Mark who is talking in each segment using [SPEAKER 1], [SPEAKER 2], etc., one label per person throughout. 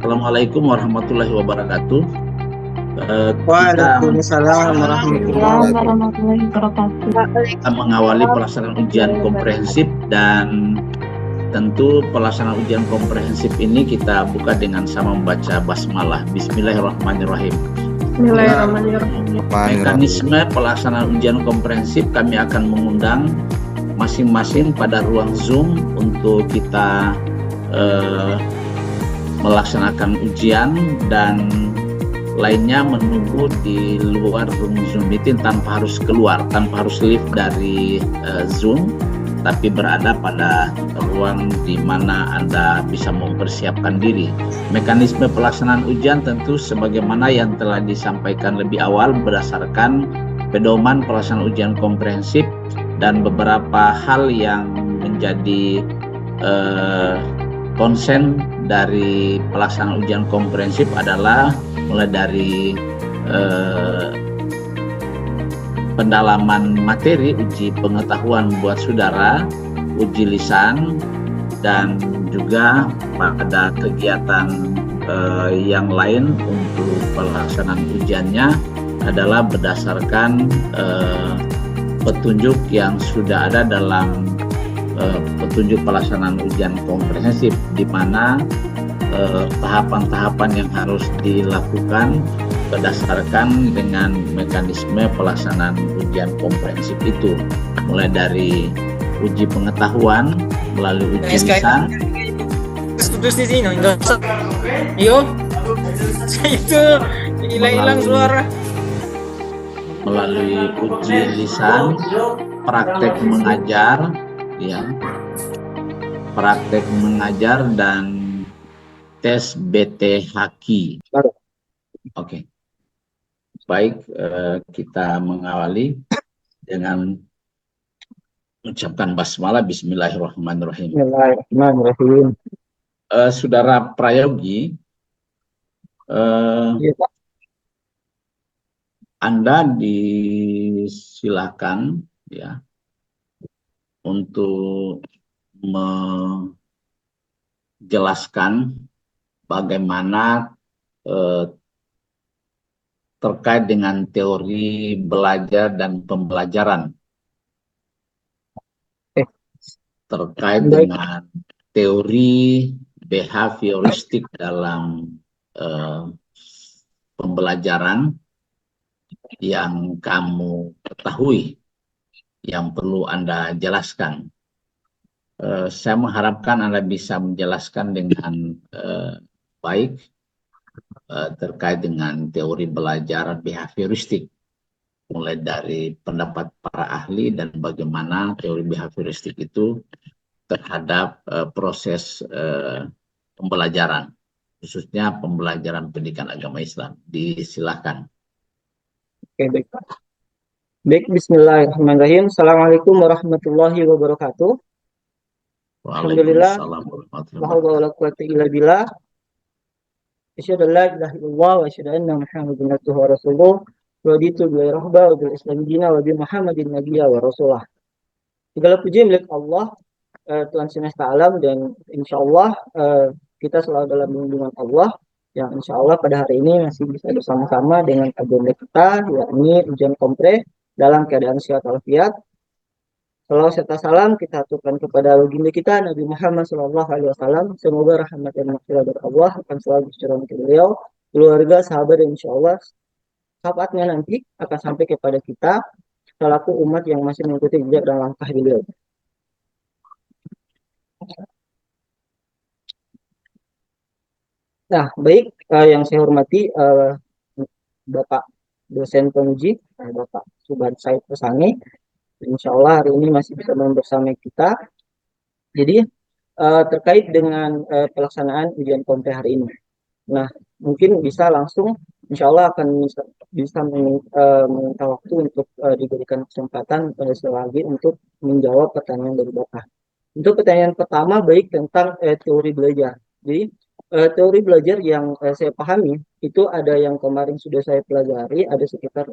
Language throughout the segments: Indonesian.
[SPEAKER 1] Assalamualaikum warahmatullahi wabarakatuh. Kita
[SPEAKER 2] Waalaikumsalam warahmatullahi
[SPEAKER 3] warahmatullahi wabarakatuh.
[SPEAKER 1] mengawali pelaksanaan ujian komprehensif, dan tentu pelaksanaan ujian komprehensif ini kita buka dengan sama membaca basmalah. Bismillahirrahmanirrahim. Mekanisme pelaksanaan ujian komprehensif, kami akan mengundang masing-masing pada ruang Zoom untuk kita melaksanakan ujian, dan lainnya menunggu di luar room Zoom meeting tanpa harus keluar, tanpa harus lift dari Zoom, tapi berada pada ruang di mana Anda bisa mempersiapkan diri. Mekanisme pelaksanaan ujian tentu sebagaimana yang telah disampaikan lebih awal berdasarkan pedoman pelaksanaan ujian komprehensif, dan beberapa hal yang menjadi konsen dari pelaksanaan ujian komprehensif adalah mulai dari pendalaman materi, uji pengetahuan buat saudara, uji lisan, dan juga pada kegiatan yang lain untuk pelaksanaan ujiannya adalah berdasarkan petunjuk yang sudah ada dalam petunjuk pelaksanaan ujian komprehensif, di mana tahapan-tahapan yang harus dilakukan berdasarkan dengan mekanisme pelaksanaan ujian komprehensif itu, mulai dari uji pengetahuan melalui uji lisan.
[SPEAKER 2] hilang suara.
[SPEAKER 1] Melalui uji lisan, praktek mengajar, ya, praktek mengajar, dan tes BTHQ. Oke. Baik, kita mengawali dengan mengucapkan basmalah. Bismillahirrahmanirrahim.
[SPEAKER 2] Bismillahirrahmanirrahim.
[SPEAKER 1] Saudara Prayogi,
[SPEAKER 2] Ya, Pak.
[SPEAKER 1] Anda disilakan ya untuk menjelaskan bagaimana terkait dengan teori belajar dan pembelajaran, terkait dengan teori behavioristik dalam pembelajaran yang kamu ketahui, yang perlu Anda jelaskan. Saya mengharapkan Anda bisa menjelaskan dengan baik terkait dengan teori belajar behavioristik, mulai dari pendapat para ahli dan bagaimana teori behavioristik itu terhadap proses pembelajaran, khususnya pembelajaran pendidikan agama Islam. Disilakan.
[SPEAKER 2] Oke, baik. Baik, bismillahirrahmanirrahim. Assalamualaikum warahmatullahi wabarakatuh. Alhamdulillah. La haula wala quwwata illa billah. Asyhadu an la ilaha illallah wa asyhadu anna Muhammadan abduhu wa rasuluh. Raditu bi rahba wa bil islam dina wa bi Muhammadin nabiyya wa rasulah. Segala puji milik Allah, Tuhan semesta alam, dan insyaallah kita selalu dalam lindungan Allah, yang insya Allah pada hari ini masih bisa bersama-sama dengan agenda kita, yakni ujian kompreh dalam keadaan sehat walafiat. Salawat serta salam kita aturkan kepada legenda kita Nabi Muhammad SAW. Semoga rahmat dan maghfirah dari Allah akan selalu bercurah ke beliau, keluarga, sahabat, dan insya Allah sahabatnya nanti akan sampai kepada kita selaku umat yang masih mengikuti jejak dan langkah beliau. Nah, baik, yang saya hormati Bapak dosen penguji, Bapak Subhan Said Pesangi, insya Allah hari ini masih bisa bersama kita. Jadi terkait dengan pelaksanaan ujian kompreh hari ini, nah mungkin bisa langsung, insya Allah akan bisa meminta waktu untuk diberikan kesempatan lagi untuk menjawab pertanyaan dari Bapak. Untuk pertanyaan pertama, baik tentang teori belajar. Jadi teori belajar yang saya pahami itu ada yang kemarin sudah saya pelajari, ada sekitar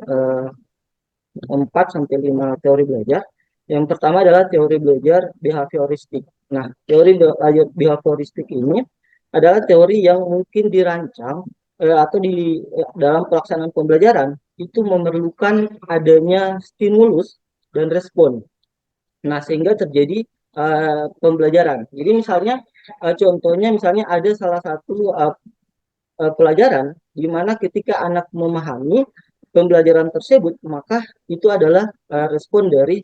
[SPEAKER 2] 4-5 teori belajar. Yang pertama adalah teori belajar behavioristik. Nah, teori belajar behavioristik ini adalah teori yang mungkin dirancang atau dalam pelaksanaan pembelajaran itu memerlukan adanya stimulus dan respon. Nah, sehingga terjadi pembelajaran. Jadi misalnya contohnya misalnya ada salah satu pelajaran di mana ketika anak memahami pembelajaran tersebut, maka itu adalah respon dari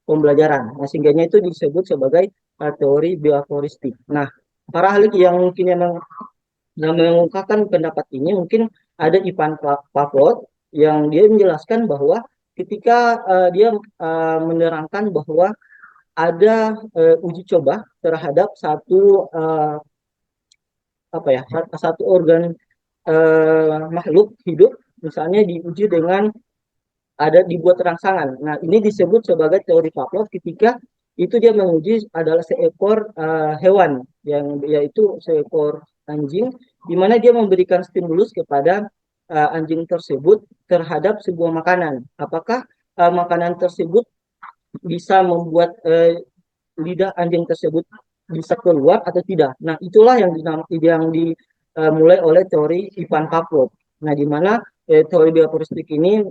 [SPEAKER 2] pembelajaran. Nah, sehingganya itu disebut sebagai teori bioakoristik. Nah, para ahli yang mungkin yang mengungkapkan pendapat ini mungkin ada Ivan Pavlov yang dia menjelaskan bahwa ketika dia menerangkan bahwa ada uji coba terhadap satu organ makhluk hidup, misalnya diuji dengan ada dibuat rangsangan. Nah, ini disebut sebagai teori Pavlov ketika itu dia menguji adalah seekor hewan yang yaitu seekor anjing, di mana dia memberikan stimulus kepada anjing tersebut terhadap sebuah makanan. Apakah makanan tersebut bisa membuat lidah anjing tersebut bisa keluar atau tidak? Nah, itulah yang dimulai oleh teori Ivan Pavlov. Nah, di mana teori bioakoristik ini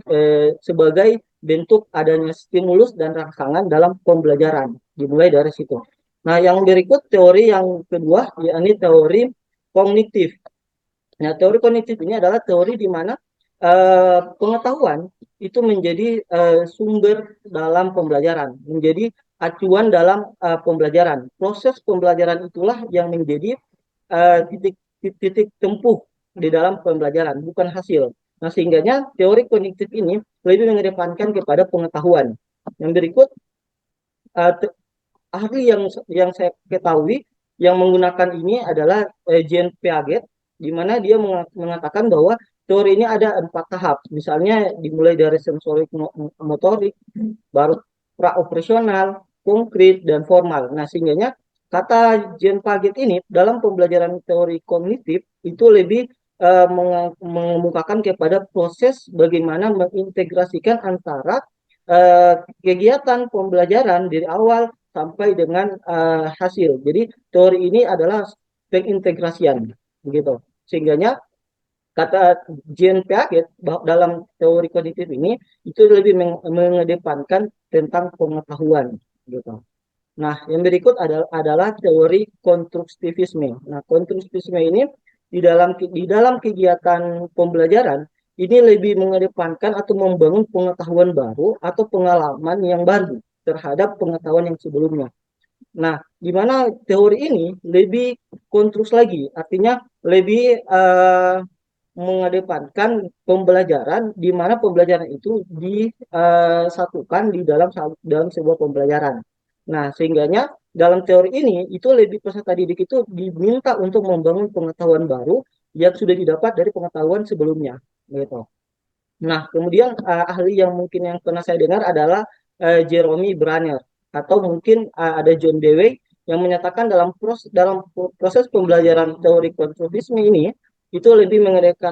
[SPEAKER 2] sebagai bentuk adanya stimulus dan rangsangan dalam pembelajaran, dimulai dari situ. Nah, yang berikut teori yang kedua, yakni teori kognitif. Nah, teori kognitif ini adalah teori di mana pengetahuan itu menjadi sumber dalam pembelajaran, menjadi acuan dalam pembelajaran. Proses pembelajaran itulah yang menjadi titik tempuh di dalam pembelajaran, bukan hasil. Nah, sehingganya teori kognitif ini lebih mengedepankan kepada pengetahuan. Yang berikut, ahli yang saya ketahui yang menggunakan ini adalah Jean Piaget, di mana dia mengatakan bahwa teori ini ada 4 tahap. Misalnya dimulai dari sensorik motorik, baru praoperasional, konkret, dan formal. Nah, sehingganya kata Jean Piaget ini dalam pembelajaran teori kognitif itu lebih mengemukakan kepada proses bagaimana mengintegrasikan antara kegiatan pembelajaran dari awal sampai dengan hasil. Jadi teori ini adalah pengintegrasian, begitu. Sehingganya kata Jean Piaget dalam teori kognitif ini itu lebih mengedepankan tentang pengetahuan, gitu. Nah, yang berikut adalah teori konstruktivisme. Nah, konstruktivisme ini di dalam kegiatan pembelajaran ini lebih mengedepankan atau membangun pengetahuan baru atau pengalaman yang baru terhadap pengetahuan yang sebelumnya. Nah, di mana teori ini lebih konstruksi lagi, artinya lebih mengedepankan pembelajaran di mana pembelajaran itu disatukan di dalam sebuah pembelajaran. Nah, sehingganya dalam teori ini itu lebih peserta didik itu diminta untuk membangun pengetahuan baru yang sudah didapat dari pengetahuan sebelumnya, gitu. Nah, kemudian ahli yang mungkin yang pernah saya dengar adalah Jeremy Branner atau mungkin ada John Dewey yang menyatakan dalam proses pembelajaran teori konstruktivisme ini itu lebih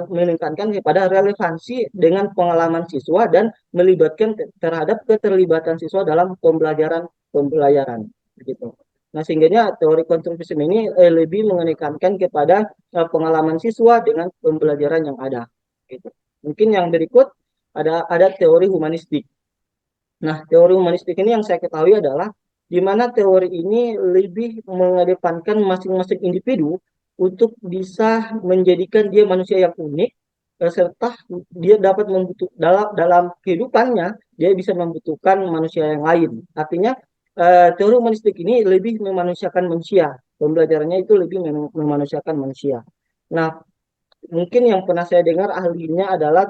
[SPEAKER 2] meningkatkan kepada relevansi dengan pengalaman siswa dan melibatkan terhadap keterlibatan siswa dalam pembelajaran gitu. Nah, sehingga teori konstruktivisme ini lebih menekankan kepada pengalaman siswa dengan pembelajaran yang ada, gitu. Mungkin yang berikut ada teori humanistik. Nah, teori humanistik ini yang saya ketahui adalah di mana teori ini lebih mengedepankan masing-masing individu untuk bisa menjadikan dia manusia yang unik, serta dia dapat dalam kehidupannya dia bisa membutuhkan manusia yang lain. Artinya teori humanistik ini lebih memanusiakan manusia. Pembelajarannya itu lebih memanusiakan manusia. Nah, mungkin yang pernah saya dengar ahlinya adalah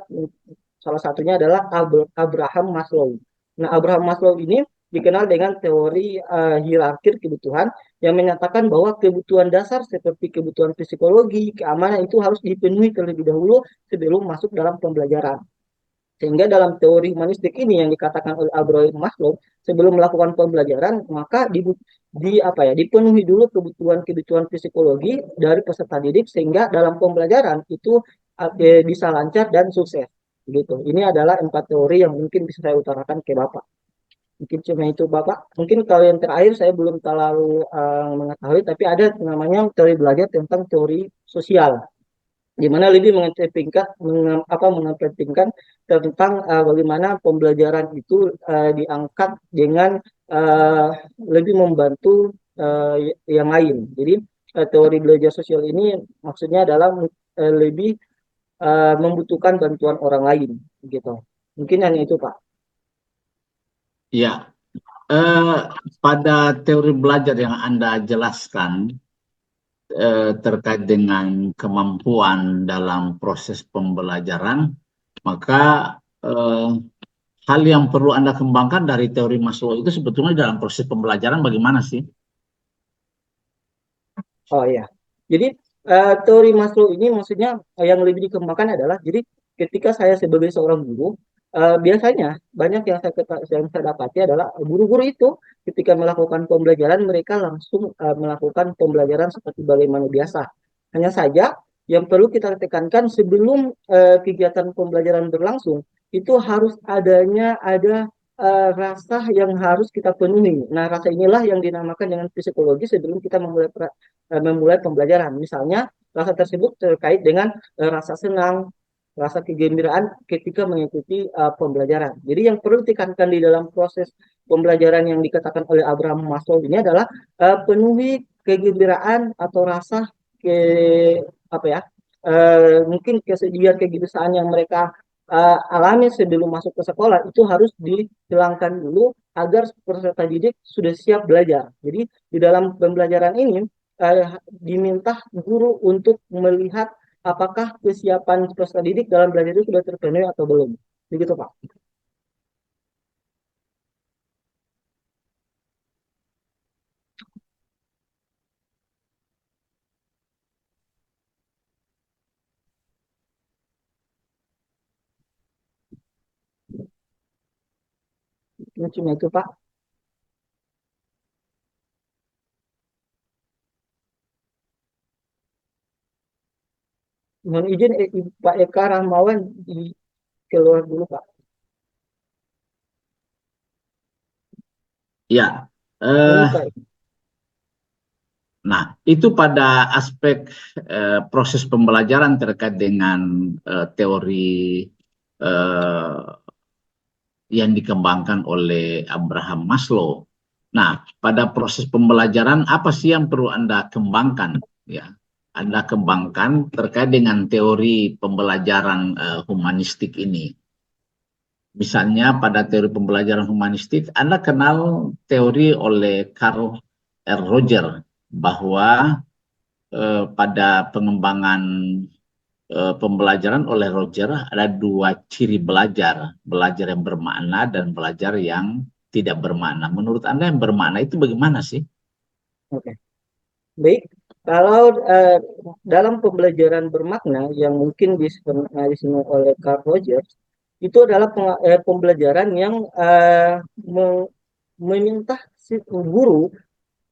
[SPEAKER 2] salah satunya adalah Abraham Maslow. Nah, Abraham Maslow ini dikenal dengan teori hierarki kebutuhan yang menyatakan bahwa kebutuhan dasar seperti kebutuhan psikologi, keamanan itu harus dipenuhi terlebih dahulu sebelum masuk dalam pembelajaran. Sehingga dalam teori humanistik ini yang dikatakan oleh Abraham Maslow, sebelum melakukan pembelajaran maka dipenuhi dulu kebutuhan psikologi dari peserta didik sehingga dalam pembelajaran itu bisa lancar dan sukses. Gitu. Ini adalah 4 teori yang mungkin bisa saya utarakan ke Bapak. Mungkin cuma itu Bapak. Mungkin kalau yang terakhir saya belum terlalu mengetahui, tapi ada namanya teori belajar tentang teori sosial, di mana lebih mengedepankan tentang bagaimana pembelajaran itu diangkat dengan uh, lebih membantu yang lain. Jadi teori belajar sosial ini maksudnya adalah lebih membutuhkan bantuan orang lain, gitu. Mungkin hanya itu Pak.
[SPEAKER 1] Ya, pada teori belajar yang Anda jelaskan terkait dengan kemampuan dalam proses pembelajaran, maka hal yang perlu Anda kembangkan dari teori Maslow itu sebetulnya dalam proses pembelajaran bagaimana sih?
[SPEAKER 2] Oh iya, jadi teori Maslow ini maksudnya yang lebih dikembangkan adalah, jadi ketika saya sebagai seorang guru, biasanya banyak yang saya dapati adalah guru-guru itu ketika melakukan pembelajaran mereka langsung melakukan pembelajaran seperti bagaimana biasa. Hanya saja yang perlu kita tekankan sebelum kegiatan pembelajaran berlangsung itu harus ada rasa yang harus kita penuhi. Nah, rasa inilah yang dinamakan dengan psikologi sebelum kita memulai pembelajaran. Misalnya, rasa tersebut terkait dengan rasa senang, rasa kegembiraan ketika mengikuti pembelajaran. Jadi yang perlu ditekankan di dalam proses pembelajaran yang dikatakan oleh Abraham Maslow ini adalah penuhi kegembiraan atau rasa ke apa ya? Mungkin kesedihan, kegelisahan yang mereka alami sebelum masuk ke sekolah itu harus dihilangkan dulu agar peserta didik sudah siap belajar. Jadi di dalam pembelajaran ini diminta guru untuk melihat apakah kesiapan peserta didik dalam belajar itu sudah terpenuhi atau belum. Begitu Pak. Cuma itu Pak. Mohon izin Pak Eka Rahmawan di keluar dulu Pak.
[SPEAKER 1] Ya,
[SPEAKER 2] Ini Pak.
[SPEAKER 1] nah itu pada aspek proses pembelajaran terkait dengan teori yang dikembangkan oleh Abraham Maslow. Nah, pada proses pembelajaran apa sih yang perlu Anda kembangkan? Ya, Anda kembangkan terkait dengan teori pembelajaran humanistik ini. Misalnya pada teori pembelajaran humanistik, Anda kenal teori oleh Carl R. Roger bahwa pada pengembangan pembelajaran oleh Roger ada dua ciri belajar, belajar yang bermakna dan belajar yang tidak bermakna. Menurut Anda yang bermakna itu bagaimana sih?
[SPEAKER 2] Oke. Baik, kalau dalam pembelajaran bermakna yang mungkin disebut oleh Carl Rogers, itu adalah pembelajaran yang meminta si guru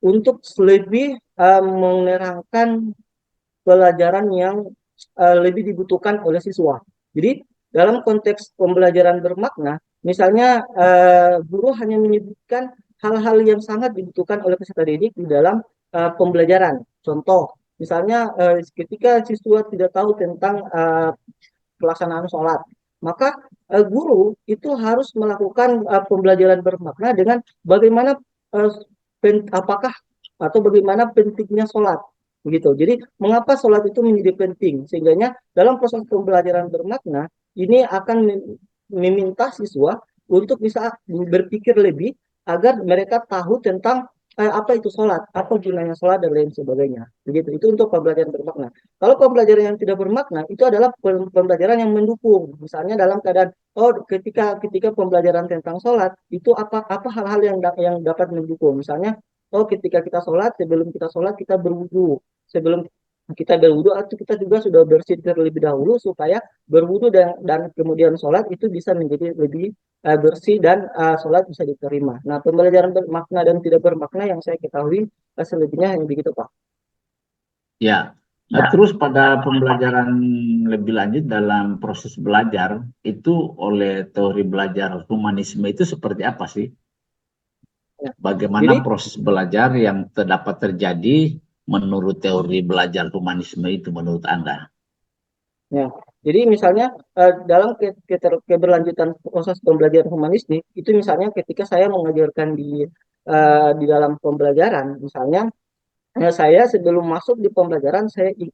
[SPEAKER 2] untuk lebih menerangkan pelajaran yang lebih dibutuhkan oleh siswa. Jadi dalam konteks pembelajaran bermakna, misalnya guru hanya menyebutkan hal-hal yang sangat dibutuhkan oleh peserta didik di dalam pembelajaran. Contoh, misalnya ketika siswa tidak tahu tentang pelaksanaan sholat, maka guru itu harus melakukan pembelajaran bermakna dengan bagaimana apakah atau bagaimana pentingnya sholat, begitu. Jadi mengapa sholat itu menjadi penting, sehingganya dalam proses pembelajaran bermakna ini akan meminta siswa untuk bisa berpikir lebih agar mereka tahu tentang apa itu sholat, apa gunanya sholat dan lain sebagainya. Begitu. Itu untuk pembelajaran bermakna. Kalau pembelajaran yang tidak bermakna itu adalah pembelajaran yang mendukung. Misalnya dalam keadaan ketika pembelajaran tentang sholat itu apa hal-hal yang dapat mendukung. Misalnya ketika kita sholat, sebelum kita sholat kita berwudu. Sebelum kita berwudu atau kita juga sudah bersih terlebih dahulu supaya berwudu dan kemudian sholat itu bisa menjadi lebih bersih dan sholat bisa diterima. Nah, pembelajaran bermakna dan tidak bermakna yang saya ketahui selebihnya yang begitu Pak.
[SPEAKER 1] Ya, terus pada pembelajaran lebih lanjut dalam proses belajar itu oleh teori belajar humanisme itu seperti apa sih? bagaimana
[SPEAKER 2] Jadi
[SPEAKER 1] proses belajar yang terdapat terjadi menurut teori belajar humanisme itu menurut Anda?
[SPEAKER 2] ya, jadi misalnya dalam keberlanjutan proses pembelajaran humanistik itu misalnya ketika saya mengajarkan di dalam pembelajaran, misalnya saya sebelum masuk di pembelajaran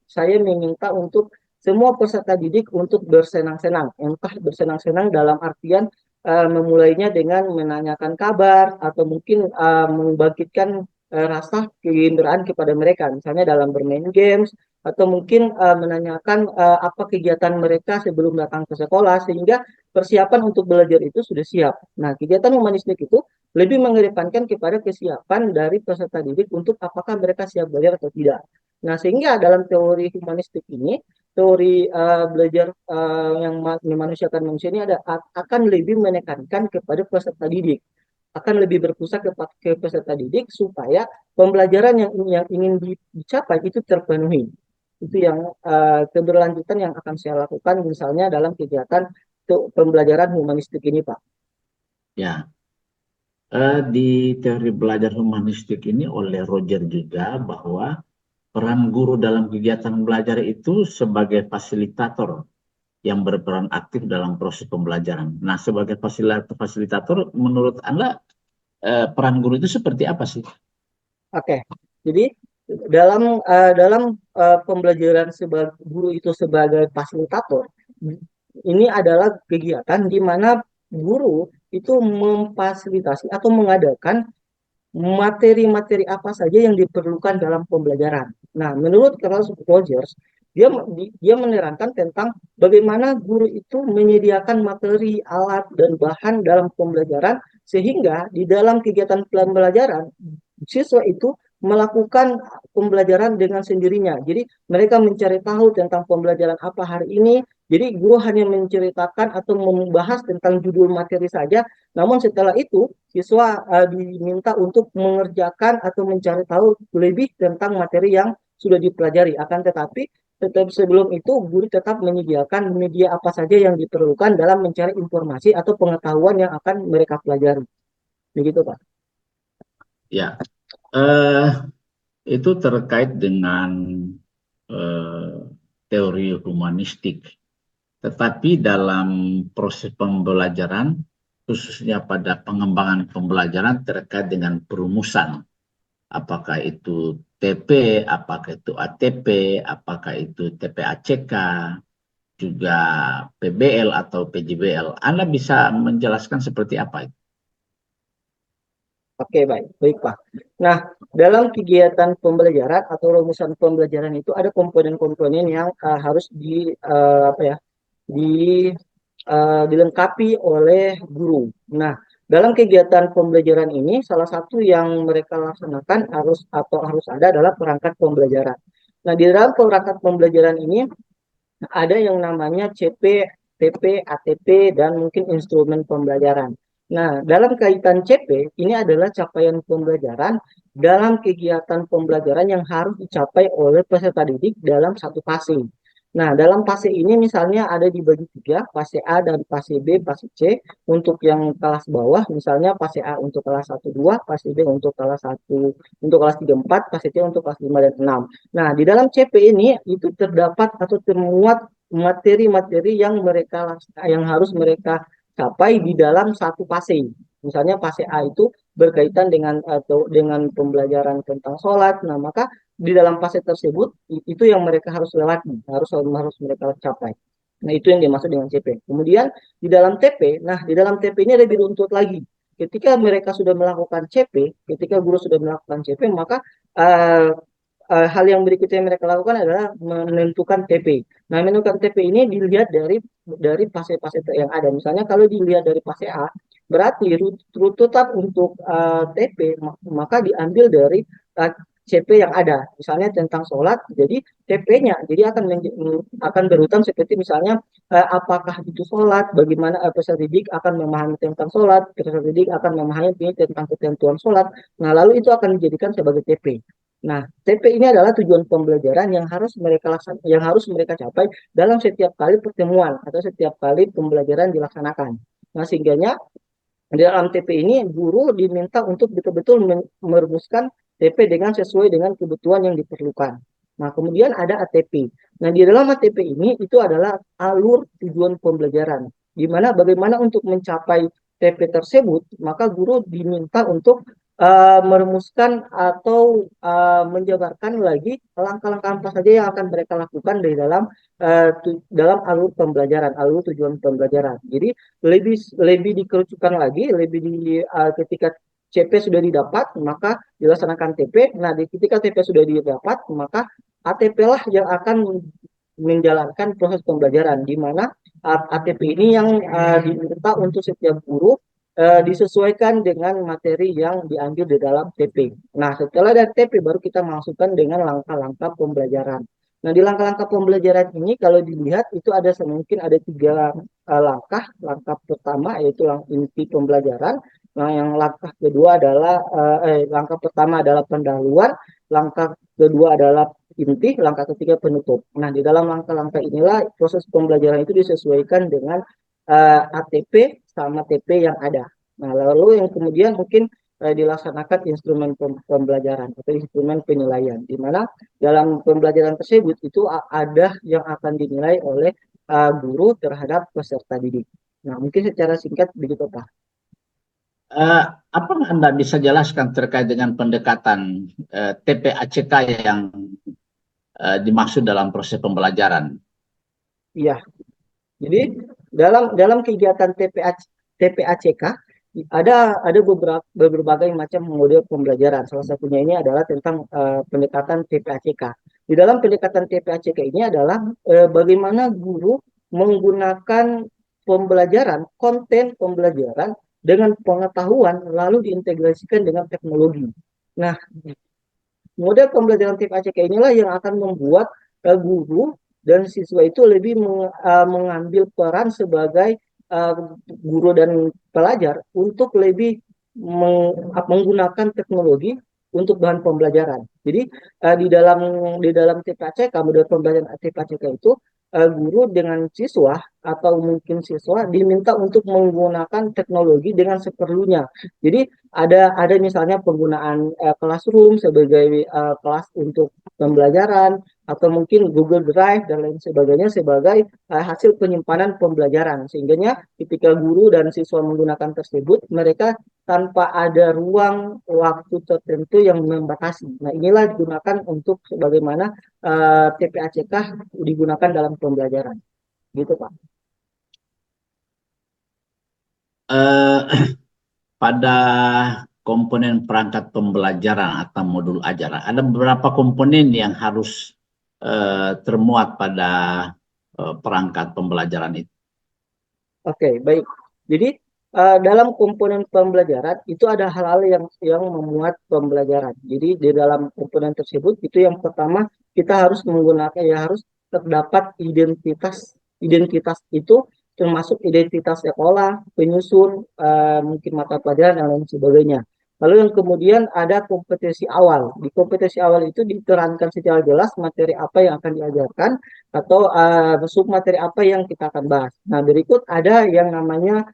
[SPEAKER 2] saya meminta untuk semua peserta didik untuk bersenang-senang, entah bersenang-senang dalam artian memulainya dengan menanyakan kabar atau mungkin membangkitkan rasa kegembiraan kepada mereka, misalnya dalam bermain games atau mungkin menanyakan apa kegiatan mereka sebelum datang ke sekolah sehingga persiapan untuk belajar itu sudah siap. Nah, kegiatan humanistik itu lebih mengedepankan kepada kesiapan dari peserta didik untuk apakah mereka siap belajar atau tidak. Nah, sehingga dalam teori humanistik ini, teori belajar yang memanusiakan manusia ini akan lebih menekankan kepada peserta didik, akan lebih berpusat ke peserta didik supaya pembelajaran yang ingin dicapai itu terpenuhi. Itu yang keberlanjutan yang akan saya lakukan misalnya dalam kegiatan pembelajaran humanistik ini, Pak.
[SPEAKER 1] Ya, di teori belajar humanistik ini oleh Roger juga bahwa peran guru dalam kegiatan belajar itu sebagai fasilitator yang berperan aktif dalam proses pembelajaran. Nah, sebagai fasilitator, menurut Anda peran guru itu seperti apa sih?
[SPEAKER 2] Oke, jadi dalam pembelajaran sebagai guru itu sebagai fasilitator, ini adalah kegiatan di mana guru itu memfasilitasi atau mengadakan materi-materi apa saja yang diperlukan dalam pembelajaran. Nah, menurut Carl Rogers, dia menerangkan tentang bagaimana guru itu menyediakan materi, alat, dan bahan dalam pembelajaran sehingga di dalam kegiatan pembelajaran siswa itu melakukan pembelajaran dengan sendirinya. Jadi mereka mencari tahu tentang pembelajaran apa hari ini. Jadi guru hanya menceritakan atau membahas tentang judul materi saja. Namun setelah itu siswa diminta untuk mengerjakan atau mencari tahu lebih tentang materi yang sudah dipelajari. Akan tetapi tetap sebelum itu guru tetap menyediakan media apa saja yang diperlukan dalam mencari informasi atau pengetahuan yang akan mereka pelajari. Begitu, Pak.
[SPEAKER 1] Ya, itu terkait dengan teori humanistik. Tetapi dalam proses pembelajaran, khususnya pada pengembangan pembelajaran terkait dengan perumusan, apakah itu TP, apakah itu ATP, apakah itu TPACK, juga PBL atau PJBL. Anda bisa menjelaskan seperti apa itu?
[SPEAKER 2] Oke, baik Pak. Nah, dalam kegiatan pembelajaran atau rumusan pembelajaran itu ada komponen-komponen yang harus apa ya, dilengkapi oleh guru. Nah, dalam kegiatan pembelajaran ini, salah satu yang mereka laksanakan harus ada adalah perangkat pembelajaran. Nah, di dalam perangkat pembelajaran ini ada yang namanya CP, TP, ATP, dan mungkin instrumen pembelajaran. Nah, dalam kaitan CP, ini adalah capaian pembelajaran dalam kegiatan pembelajaran yang harus dicapai oleh peserta didik dalam satu fase. Nah, dalam fase ini misalnya ada dibagi tiga, fase A dan fase B, fase C. Untuk yang kelas bawah, misalnya fase A untuk kelas 1-2, fase B untuk kelas 1, untuk kelas 3-4, fase C untuk kelas 5 dan 6. Nah, di dalam CP ini itu terdapat atau termuat materi-materi yang harus mereka capai di dalam satu fase. Misalnya fase A itu berkaitan dengan pembelajaran tentang sholat. Nah, maka di dalam fase tersebut itu yang mereka harus lewati, harus mereka capai. Nah, itu yang dimaksud dengan CP. Kemudian di dalam TP, nah di dalam TP ini lebih runtut lagi. Ketika mereka sudah melakukan CP, ketika guru sudah melakukan CP, maka hal yang berikutnya yang mereka lakukan adalah menentukan TP. Nah, menentukan TP ini dilihat dari fase-fase yang ada. Misalnya kalau dilihat dari fase A, berarti rututan untuk TP maka diambil dari CP yang ada. Misalnya tentang sholat, jadi TP-nya jadi akan berurutan seperti misalnya apakah itu sholat, bagaimana peserta didik akan memahami tentang sholat, peserta didik akan memahami tentang ketentuan sholat. Nah, lalu itu akan dijadikan sebagai TP. Nah, TP ini adalah tujuan pembelajaran yang harus mereka capai dalam setiap kali pertemuan atau setiap kali pembelajaran dilaksanakan. Nah, Di dalam TP ini guru diminta untuk betul-betul merumuskan TP dengan sesuai dengan kebutuhan yang diperlukan. Nah, kemudian ada ATP. Nah, di dalam ATP ini itu adalah alur tujuan pembelajaran. Di mana bagaimana untuk mencapai TP tersebut, maka guru diminta untuk merumuskan atau menjabarkan lagi langkah-langkah apa saja yang akan mereka lakukan di dalam alur pembelajaran, alur tujuan pembelajaran. Jadi lebih lebih dikerucutkan lagi, ketika CP sudah didapat, maka dilaksanakan TP. Nah, ketika TP sudah didapat, maka ATP lah yang akan menjalankan proses pembelajaran, di mana ATP ini yang diminta untuk setiap guru disesuaikan dengan materi yang diambil di dalam TP. Nah, setelah dari TP baru kita masukkan dengan langkah-langkah pembelajaran. Nah, di langkah-langkah pembelajaran ini kalau dilihat itu mungkin ada 3 langkah. Langkah pertama yaitu inti pembelajaran. Nah, yang langkah kedua adalah langkah pertama adalah pendahuluan, langkah kedua adalah inti, langkah ketiga penutup. Nah, di dalam langkah-langkah inilah proses pembelajaran itu disesuaikan dengan ATP sama TP yang ada. Nah, lalu yang kemudian mungkin dilaksanakan instrumen pembelajaran atau instrumen penilaian, di mana dalam pembelajaran tersebut itu ada yang akan dinilai oleh guru terhadap peserta didik. Nah, mungkin secara singkat begitu, Pak.
[SPEAKER 1] Apa Anda bisa jelaskan terkait dengan pendekatan TPACK yang dimaksud dalam proses pembelajaran?
[SPEAKER 2] Iya, jadi dalam kegiatan TPACK ada berbagai macam model pembelajaran. Salah satunya ini adalah tentang pendekatan TPACK. Di dalam pendekatan TPACK ini adalah bagaimana guru menggunakan konten pembelajaran dengan pengetahuan lalu diintegrasikan dengan teknologi. Nah, model pembelajaran TPACK inilah yang akan membuat guru dan siswa itu lebih mengambil peran sebagai guru dan pelajar untuk lebih menggunakan teknologi untuk bahan pembelajaran. Jadi di dalam TPACK, model pembelajaran TPACK itu guru dengan siswa atau mungkin siswa diminta untuk menggunakan teknologi dengan seperlunya. Jadi ada misalnya penggunaan Classroom sebagai kelas untuk pembelajaran, atau mungkin Google Drive dan lain sebagainya sebagai hasil penyimpanan pembelajaran. Sehingga ketika guru dan siswa menggunakan tersebut, mereka tanpa ada ruang waktu tertentu yang membatasi. Nah, inilah digunakan untuk sebagaimana TPACK digunakan dalam pembelajaran. Gitu, Pak.
[SPEAKER 1] Pada komponen perangkat pembelajaran atau modul ajaran, ada beberapa komponen yang harus termuat pada perangkat pembelajaran itu.
[SPEAKER 2] Oke, baik. Jadi dalam komponen pembelajaran itu ada hal-hal yang memuat pembelajaran. Jadi di dalam komponen tersebut itu yang pertama kita harus menggunakan, harus terdapat identitas. Identitas itu termasuk identitas sekolah, penyusun, mungkin mata pelajaran dan lain sebagainya. Lalu yang kemudian ada kompetensi awal. Di kompetensi awal itu diterangkan secara jelas materi apa yang akan diajarkan atau submateri apa yang kita akan bahas. Nah, berikut ada yang namanya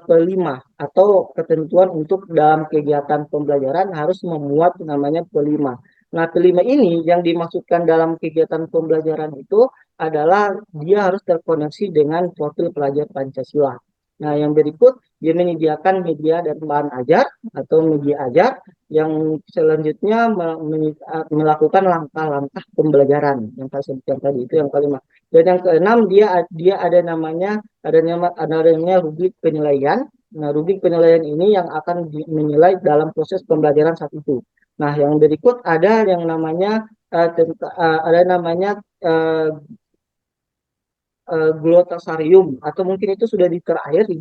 [SPEAKER 2] P5 atau ketentuan untuk dalam kegiatan pembelajaran harus memuat namanya P5. Nah, P5 ini yang dimaksudkan dalam kegiatan pembelajaran itu adalah dia harus terkoneksi dengan profil pelajar Pancasila. Nah, yang berikut dia menyediakan media dan bahan ajar atau media ajar yang selanjutnya melakukan langkah-langkah pembelajaran yang saya sebutkan tadi, itu yang kelima. Dan yang keenam dia ada namanya rubrik penilaian. Nah, rubrik penilaian ini yang akan menilai dalam proses pembelajaran saat itu. Nah, yang berikut ada yang namanya Glosarium, atau mungkin itu sudah di terakhir di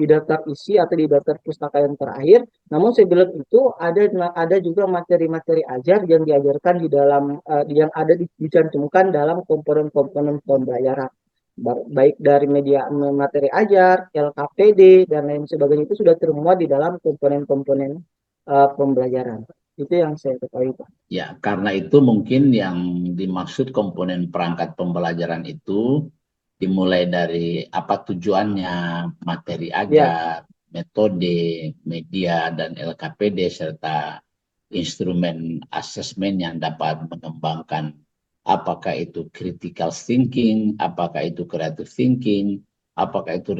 [SPEAKER 2] daftar isi atau di daftar pustaka yang terakhir. Namun sebelum itu ada juga materi-materi ajar yang diajarkan di dalam yang ada dicantumkan dalam komponen-komponen pembelajaran. Baik dari media materi ajar, LKPD dan lain sebagainya itu sudah termuat di dalam komponen-komponen pembelajaran. Itu yang saya ketahui, Pak.
[SPEAKER 1] Ya, karena itu mungkin yang dimaksud komponen perangkat pembelajaran itu dimulai dari apa tujuannya, materi ajar, metode, media, dan LKPD serta instrumen asesmen yang dapat mengembangkan apakah itu critical thinking, apakah itu creative thinking, apakah itu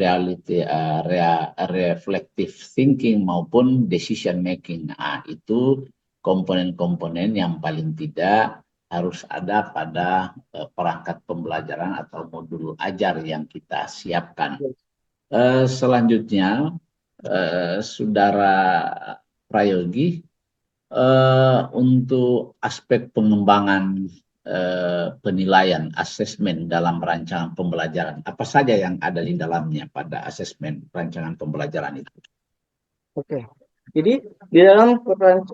[SPEAKER 1] reflective thinking maupun decision making. Nah, itu komponen-komponen yang paling tidak harus ada pada perangkat pembelajaran atau modul ajar yang kita siapkan. Selanjutnya, Saudara Prayogi, untuk aspek pengembangan penilaian asesmen dalam rancangan pembelajaran, apa saja yang ada di dalamnya pada asesmen rancangan pembelajaran itu?
[SPEAKER 2] Oke. Jadi di dalam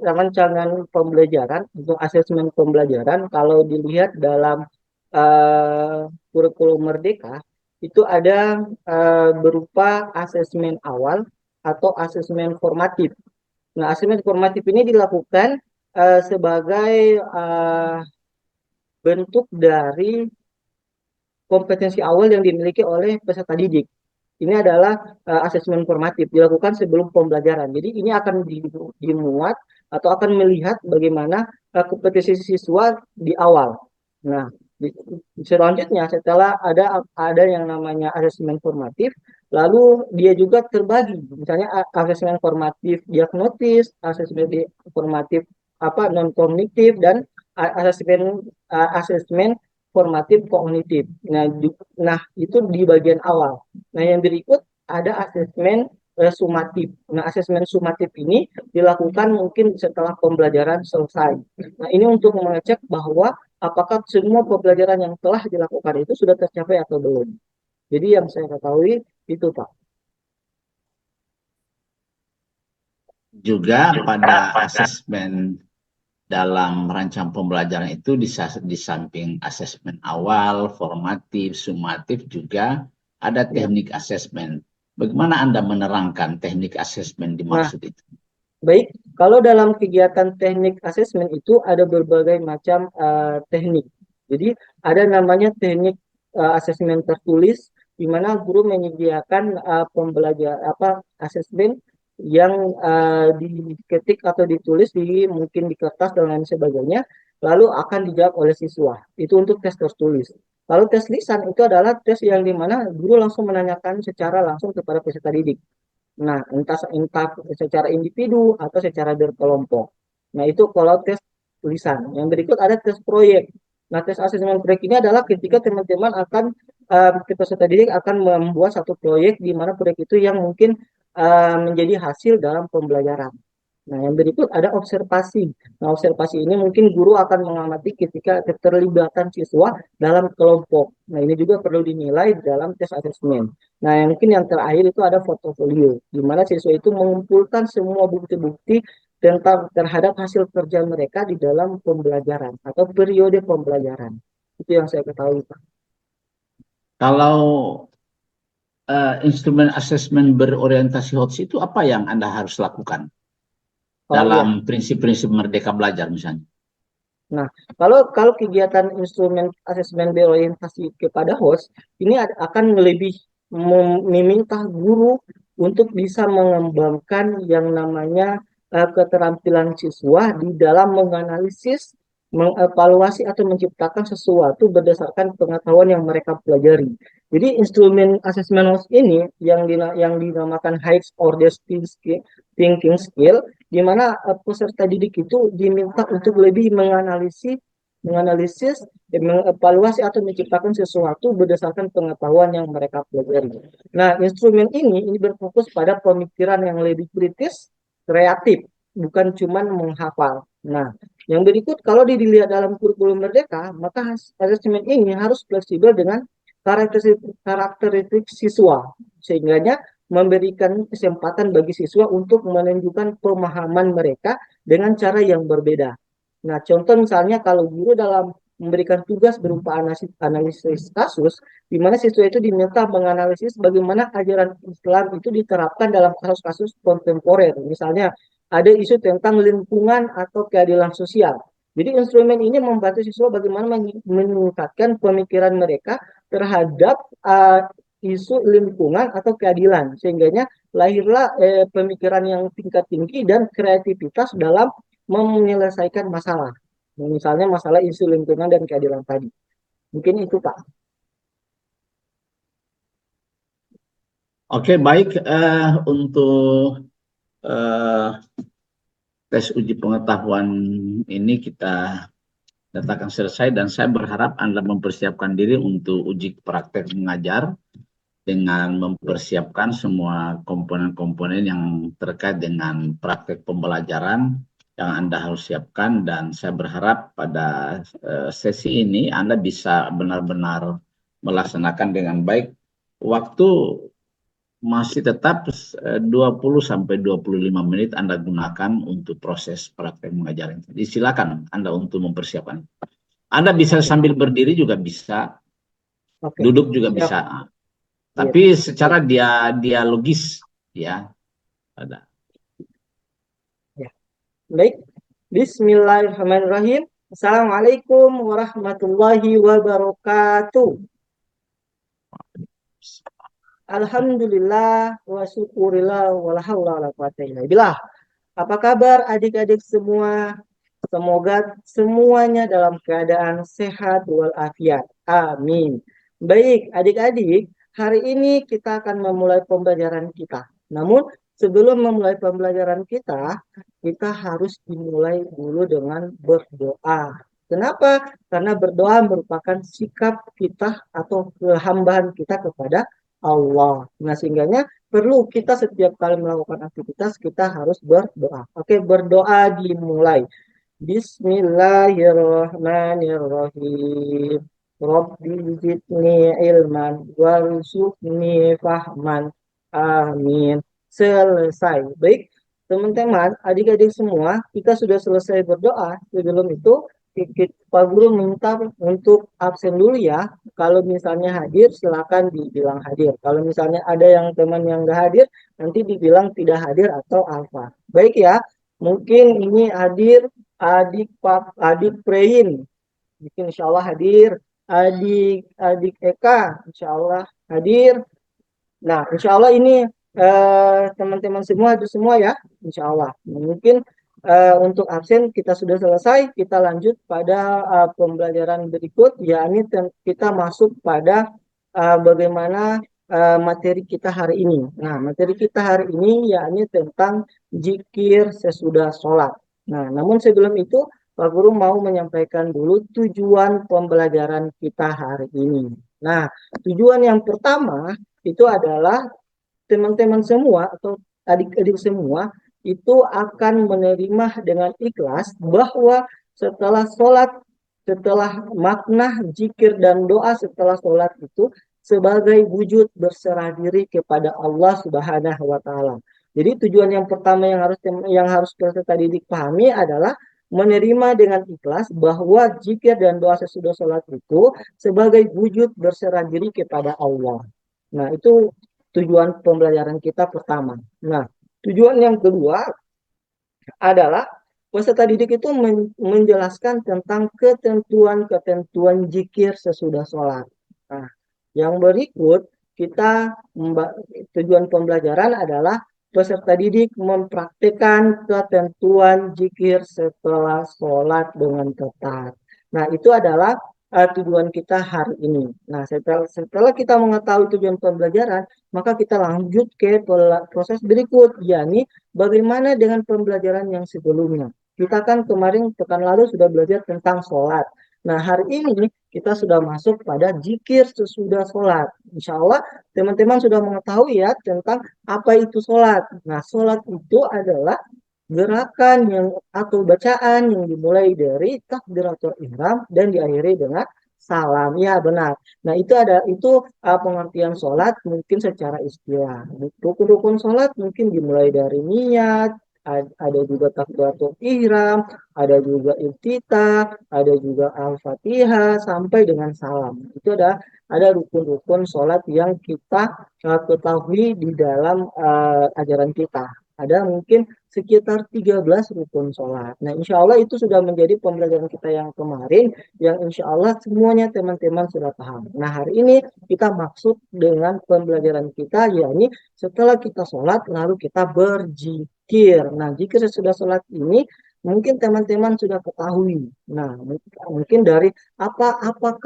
[SPEAKER 2] rancangan pembelajaran untuk asesmen pembelajaran, kalau dilihat dalam kurikulum Merdeka itu ada berupa asesmen awal atau asesmen formatif. Nah, asesmen formatif ini dilakukan sebagai bentuk dari kompetensi awal yang dimiliki oleh peserta didik. Ini adalah asesmen formatif dilakukan sebelum pembelajaran. Jadi ini akan dimuat atau akan melihat bagaimana kompetensi siswa di awal. Nah, selanjutnya setelah ada yang namanya asesmen formatif, lalu dia juga terbagi. Misalnya asesmen formatif diagnosis, asesmen formatif non kognitif, dan asesmen formatif kognitif. Nah, itu di bagian awal. Nah, yang berikut ada asesmen sumatif. Nah, asesmen sumatif ini dilakukan mungkin setelah pembelajaran selesai. Nah, ini untuk mengecek bahwa apakah semua pembelajaran yang telah dilakukan itu sudah tercapai atau belum. Jadi yang saya ketahui itu, Pak.
[SPEAKER 1] Juga pada asesmen dalam rancangan pembelajaran itu di samping asesmen awal, formatif, sumatif juga ada teknik asesmen. Bagaimana Anda menerangkan teknik asesmen dimaksud itu?
[SPEAKER 2] Baik, kalau dalam kegiatan teknik asesmen itu ada berbagai macam teknik. Jadi ada namanya teknik asesmen tertulis, di mana guru menyediakan asesmen yang diketik atau ditulis mungkin di kertas dan lain sebagainya, lalu akan dijawab oleh siswa. Itu untuk tes tertulis. Lalu tes lisan itu adalah tes yang dimana guru langsung menanyakan secara langsung kepada peserta didik. Nah, entah secara individu atau secara berkelompok. Nah, itu kalau tes tulisan. Yang berikut ada tes proyek. Nah, tes asesmen proyek ini adalah ketika teman-teman akan peserta didik akan membuat satu proyek di mana proyek itu yang mungkin menjadi hasil dalam pembelajaran. Nah, yang berikut ada observasi. Nah, observasi ini mungkin guru akan mengamati ketika keterlibatan siswa dalam kelompok. Nah, ini juga perlu dinilai dalam tes asesmen. Nah, yang mungkin yang terakhir itu ada portofolio, di mana siswa itu mengumpulkan semua bukti-bukti terhadap hasil kerja mereka di dalam pembelajaran atau periode pembelajaran. Itu yang saya ketahui, Pak.
[SPEAKER 1] Kalau instrumen asesmen berorientasi HOTS itu apa yang Anda harus lakukan dalam prinsip-prinsip Merdeka Belajar misalnya?
[SPEAKER 2] Nah, kalau kegiatan instrumen asesmen berorientasi kepada host, ini akan lebih meminta guru untuk bisa mengembangkan yang namanya keterampilan siswa di dalam menganalisis, mengevaluasi atau menciptakan sesuatu berdasarkan pengetahuan yang mereka pelajari. Jadi instrumen asesmen host ini yang dinamakan High Order Thinking Skill, di mana peserta didik itu diminta untuk lebih menganalisis, mengevaluasi atau menciptakan sesuatu berdasarkan pengetahuan yang mereka pelajari. Nah, instrumen ini berfokus pada pemikiran yang lebih kritis, kreatif, bukan cuma menghafal. Nah, yang berikut kalau dilihat dalam kurikulum Merdeka, maka asesmen ini harus fleksibel dengan karakteristik siswa, sehingga memberikan kesempatan bagi siswa untuk menunjukkan pemahaman mereka dengan cara yang berbeda. Nah, contoh misalnya kalau guru dalam memberikan tugas berupa analisis kasus, di mana siswa itu diminta menganalisis bagaimana ajaran Islam itu diterapkan dalam kasus-kasus kontemporer. Misalnya ada isu tentang lingkungan atau keadilan sosial. Jadi instrumen ini membantu siswa bagaimana meningkatkan pemikiran mereka terhadap isu lingkungan atau keadilan, sehingganya lahirlah pemikiran yang tingkat tinggi dan kreativitas dalam menyelesaikan masalah. Misalnya masalah isu lingkungan dan keadilan tadi. Mungkin itu, Pak.
[SPEAKER 1] Oke, baik. Untuk tes uji pengetahuan ini kita nyatakan selesai, dan saya berharap Anda mempersiapkan diri untuk uji praktek mengajar dengan mempersiapkan semua komponen-komponen yang terkait dengan praktek pembelajaran yang Anda harus siapkan. Dan saya berharap pada sesi ini Anda bisa benar-benar melaksanakan dengan baik. Waktu masih tetap 20-25 menit Anda gunakan untuk proses praktek mengajar. Jadi silakan Anda untuk mempersiapkan. Anda bisa sambil berdiri juga bisa, duduk juga bisa. Tapi secara dialogis, ya. Ada.
[SPEAKER 2] Ya. Baik. Bismillahirrahmanirrahim. Assalamualaikum warahmatullahi wabarakatuh. Alhamdulillah wa syukurillah wa la haula wa la quwata illa billah. Apa kabar adik-adik semua? Semoga semuanya dalam keadaan sehat walafiat. Amin. Baik, adik-adik, hari ini kita akan memulai pembelajaran kita. Namun, sebelum memulai pembelajaran kita harus dimulai dulu dengan berdoa. Kenapa? Karena berdoa merupakan sikap kita atau kehambaan kita kepada Allah. Nah, sehingganya perlu kita setiap kali melakukan aktivitas kita harus berdoa. Oke, berdoa dimulai. Bismillahirrahmanirrahim. Rabbi zidni ilman warzuqni fahman. Amin. Selesai. Baik, teman-teman, adik-adik semua, kita sudah selesai berdoa. Sebelum itu, Pak Guru minta untuk absen dulu ya. Kalau misalnya hadir, silakan dibilang hadir. Kalau misalnya ada yang teman yang nggak hadir, nanti dibilang tidak hadir atau apa. Baik ya, mungkin ini hadir adik Prehin, mungkin insya Allah hadir. Adik Eka, insya Allah hadir. Nah, insya Allah ini teman-teman semua itu semua ya, insya Allah. Mungkin untuk absen kita sudah selesai, kita lanjut pada pembelajaran berikut, yakni kita masuk pada bagaimana materi kita hari ini. Nah, materi kita hari ini yakni tentang zikir sesudah sholat. Nah, namun sebelum itu Pak Guru mau menyampaikan dulu tujuan pembelajaran kita hari ini. Nah, tujuan yang pertama itu adalah teman-teman semua atau adik-adik semua itu akan menerima dengan ikhlas bahwa setelah sholat, setelah makna zikir dan doa setelah sholat itu sebagai wujud berserah diri kepada Allah Subhanahu wa Ta'ala. Jadi tujuan yang pertama yang harus peserta didik pahami adalah menerima dengan ikhlas bahwa zikir dan doa sesudah sholat itu sebagai wujud berserah diri kepada Allah. Nah, itu tujuan pembelajaran kita pertama. Nah, tujuan yang kedua adalah peserta didik itu menjelaskan tentang ketentuan-ketentuan zikir sesudah sholat. Nah, yang berikut tujuan pembelajaran adalah peserta didik mempraktikkan ketentuan zikir setelah sholat dengan tepat. Nah, itu adalah tujuan kita hari ini. Nah, setelah kita mengetahui tujuan pembelajaran, maka kita lanjut ke proses berikut, yakni bagaimana dengan pembelajaran yang sebelumnya. Kita kan kemarin pekan lalu sudah belajar tentang sholat. Nah, hari ini kita sudah masuk pada zikir sesudah sholat. Insya Allah teman-teman sudah mengetahui ya tentang apa itu sholat. Nah, sholat itu adalah gerakan yang atau bacaan yang dimulai dari takbiratul ihram dan diakhiri dengan salam. Ya, benar. Nah, itu pengertian sholat mungkin secara istilah. Rukun-rukun sholat mungkin dimulai dari niat, ada juga takbiratul ihram, ada juga iftitah, ada juga al-fatihah sampai dengan salam. Itu ada rukun-rukun sholat yang kita ketahui di dalam ajaran kita. Ada mungkin sekitar 13 rukun sholat. Nah, insya Allah itu sudah menjadi pembelajaran kita yang kemarin, yang insya Allah semuanya teman-teman sudah paham. Nah, hari ini kita maksud dengan pembelajaran kita, yakni setelah kita sholat, lalu kita berzikir. Nah, jika sesudah sholat ini, mungkin teman-teman sudah ketahui. Nah, mungkin dari apakah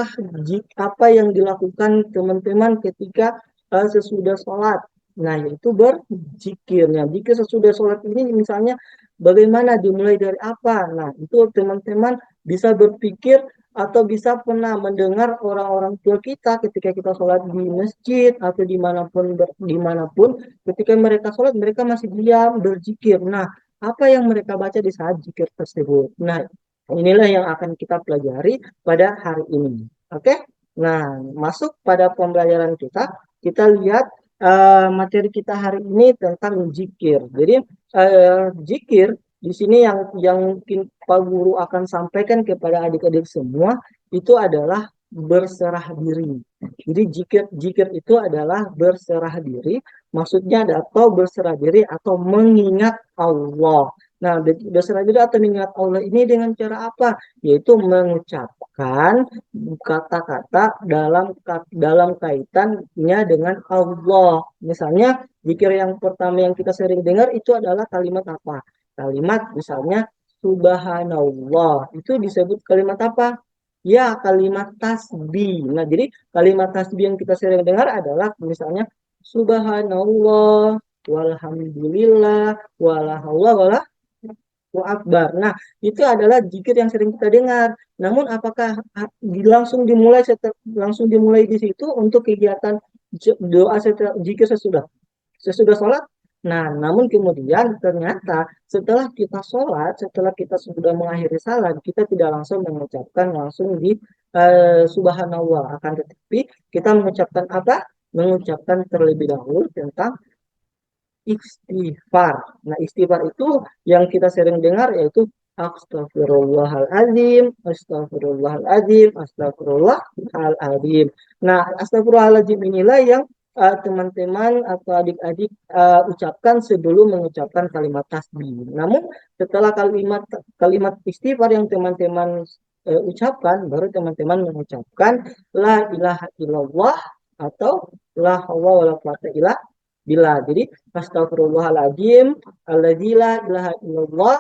[SPEAKER 2] apa yang dilakukan teman-teman ketika sesudah sholat. Nah, yaitu berzikir. Nah, jika sesudah sholat ini misalnya bagaimana dimulai dari apa? Nah, itu teman-teman bisa berpikir atau bisa pernah mendengar orang-orang tua kita ketika kita sholat di masjid atau dimanapun ketika mereka sholat mereka masih diam berzikir. Nah, apa yang mereka baca di saat zikir tersebut? Nah, inilah yang akan kita pelajari pada hari ini. Oke? Nah, masuk pada pembelajaran kita lihat materi kita hari ini tentang zikir. Jadi zikir di sini yang mungkin Pak Guru akan sampaikan kepada adik-adik semua itu adalah berserah diri. Jadi zikir itu adalah berserah diri, maksudnya atau berserah diri atau mengingat Allah. Nah, berserah diri atau mengingat Allah ini dengan cara apa? Yaitu mengucapkan kata-kata dalam kaitannya dengan Allah. Misalnya, zikir yang pertama yang kita sering dengar itu adalah kalimat apa? Kalimat misalnya Subhanallah. Itu disebut kalimat apa? Ya, kalimat tasbih. Nah, jadi kalimat tasbih yang kita sering dengar adalah misalnya Subhanallah, walhamdulillah, wala haula wala akbar. Nah, itu adalah zikir yang sering kita dengar. Namun apakah langsung dimulai di situ untuk kegiatan doa setelah zikir sesudah sholat? Nah, namun kemudian ternyata setelah kita sudah mengakhiri salat, kita tidak langsung mengucapkan langsung di subhanallah. Akan tetapi kita mengucapkan apa? Mengucapkan terlebih dahulu tentang istighfar. Nah, istighfar itu yang kita sering dengar yaitu Astagfirullahaladzim, Astagfirullahaladzim, Astagfirullahaladzim. Nah, Astagfirullahaladzim inilah yang teman-teman atau adik-adik ucapkan sebelum mengucapkan kalimat tasbih. Namun setelah kalimat istighfar yang teman-teman ucapkan, baru teman-teman mengucapkan la ilaha illallah atau la haula wala quwata illa billah. Jadi astagfirullahaladzim, alladzi la ilaha illallah.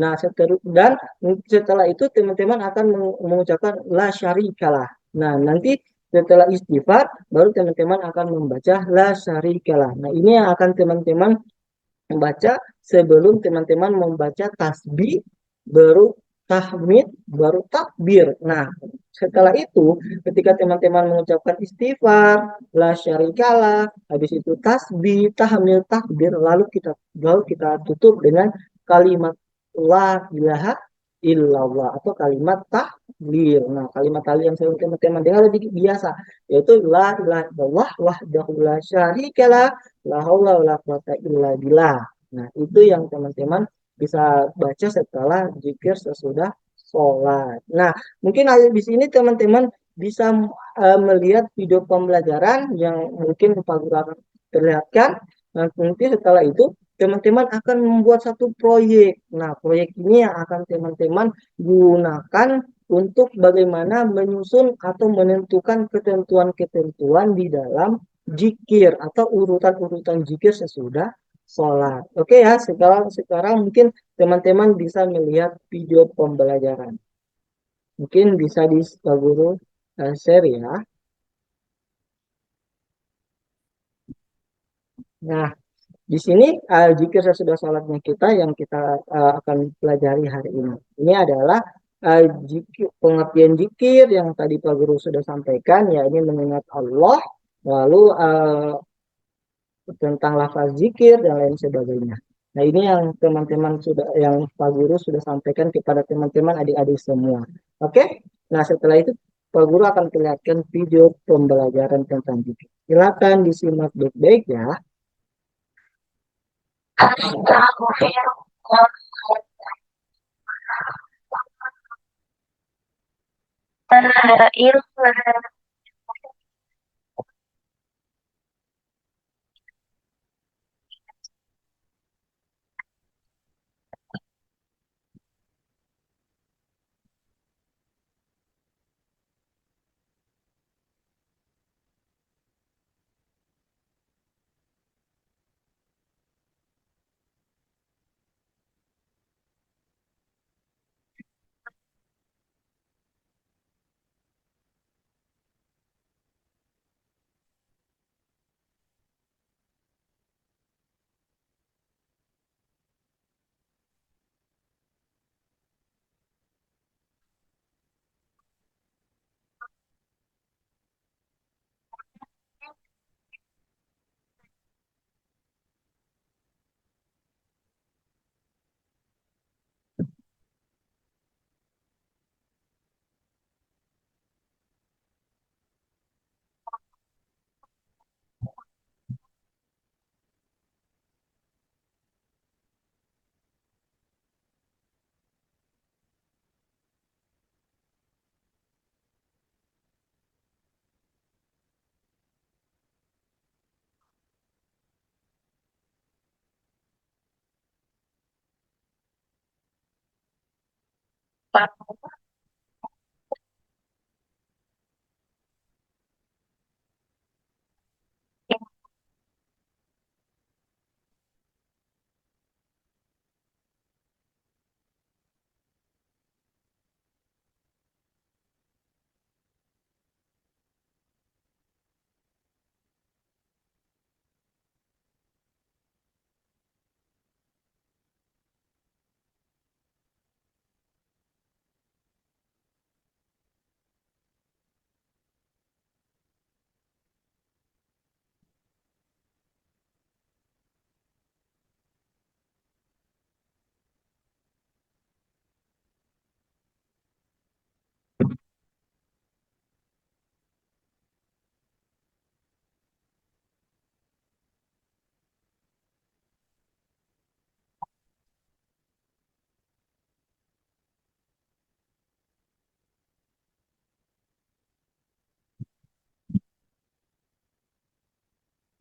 [SPEAKER 2] Nah, setelah itu teman-teman akan mengucapkan la syarikalah. Nah, nanti setelah istighfar baru teman-teman akan membaca la syarikalah. Nah, ini yang akan teman-teman membaca sebelum teman-teman membaca tasbih, baru tahmid, baru takbir. Nah, setelah itu ketika teman-teman mengucapkan istighfar, la syarikalah, habis itu tasbih, tahmid, takbir, lalu kita tutup dengan kalimat la ilaha illallah atau kalimat tahlil. Nah, kalimat tahlil yang saya teman-teman dengar biasa yaitu la ilaha illallah wahdahu la syarikalah la haula wala quwata illa billah. Nah, itu yang teman-teman bisa baca setelah zikir sesudah sholat. Nah, mungkin di sini teman-teman bisa melihat video pembelajaran yang mungkin Pak Guru akan perlihatkan. Nah, nanti setelah itu teman-teman akan membuat satu proyek. Nah, proyek ini yang akan teman-teman gunakan untuk bagaimana menyusun atau menentukan ketentuan-ketentuan di dalam zikir atau urutan-urutan zikir sesudah sholat. Oke ya, sekarang mungkin teman-teman bisa melihat video pembelajaran. Mungkin bisa di Pak Guru share ya. Nah, di sini zikir sesudah sholatnya kita yang kita akan pelajari hari ini. Ini adalah pengertian zikir yang tadi Pak Guru sudah sampaikan, ya ini mengingat Allah, lalu tentang lafaz zikir dan lain sebagainya. Nah, ini yang yang Pak Guru sudah sampaikan kepada teman-teman adik-adik semua. Oke? Nah, setelah itu Pak Guru akan perlihatkan video pembelajaran tentang zikir. Silakan disimak baik-baik ya.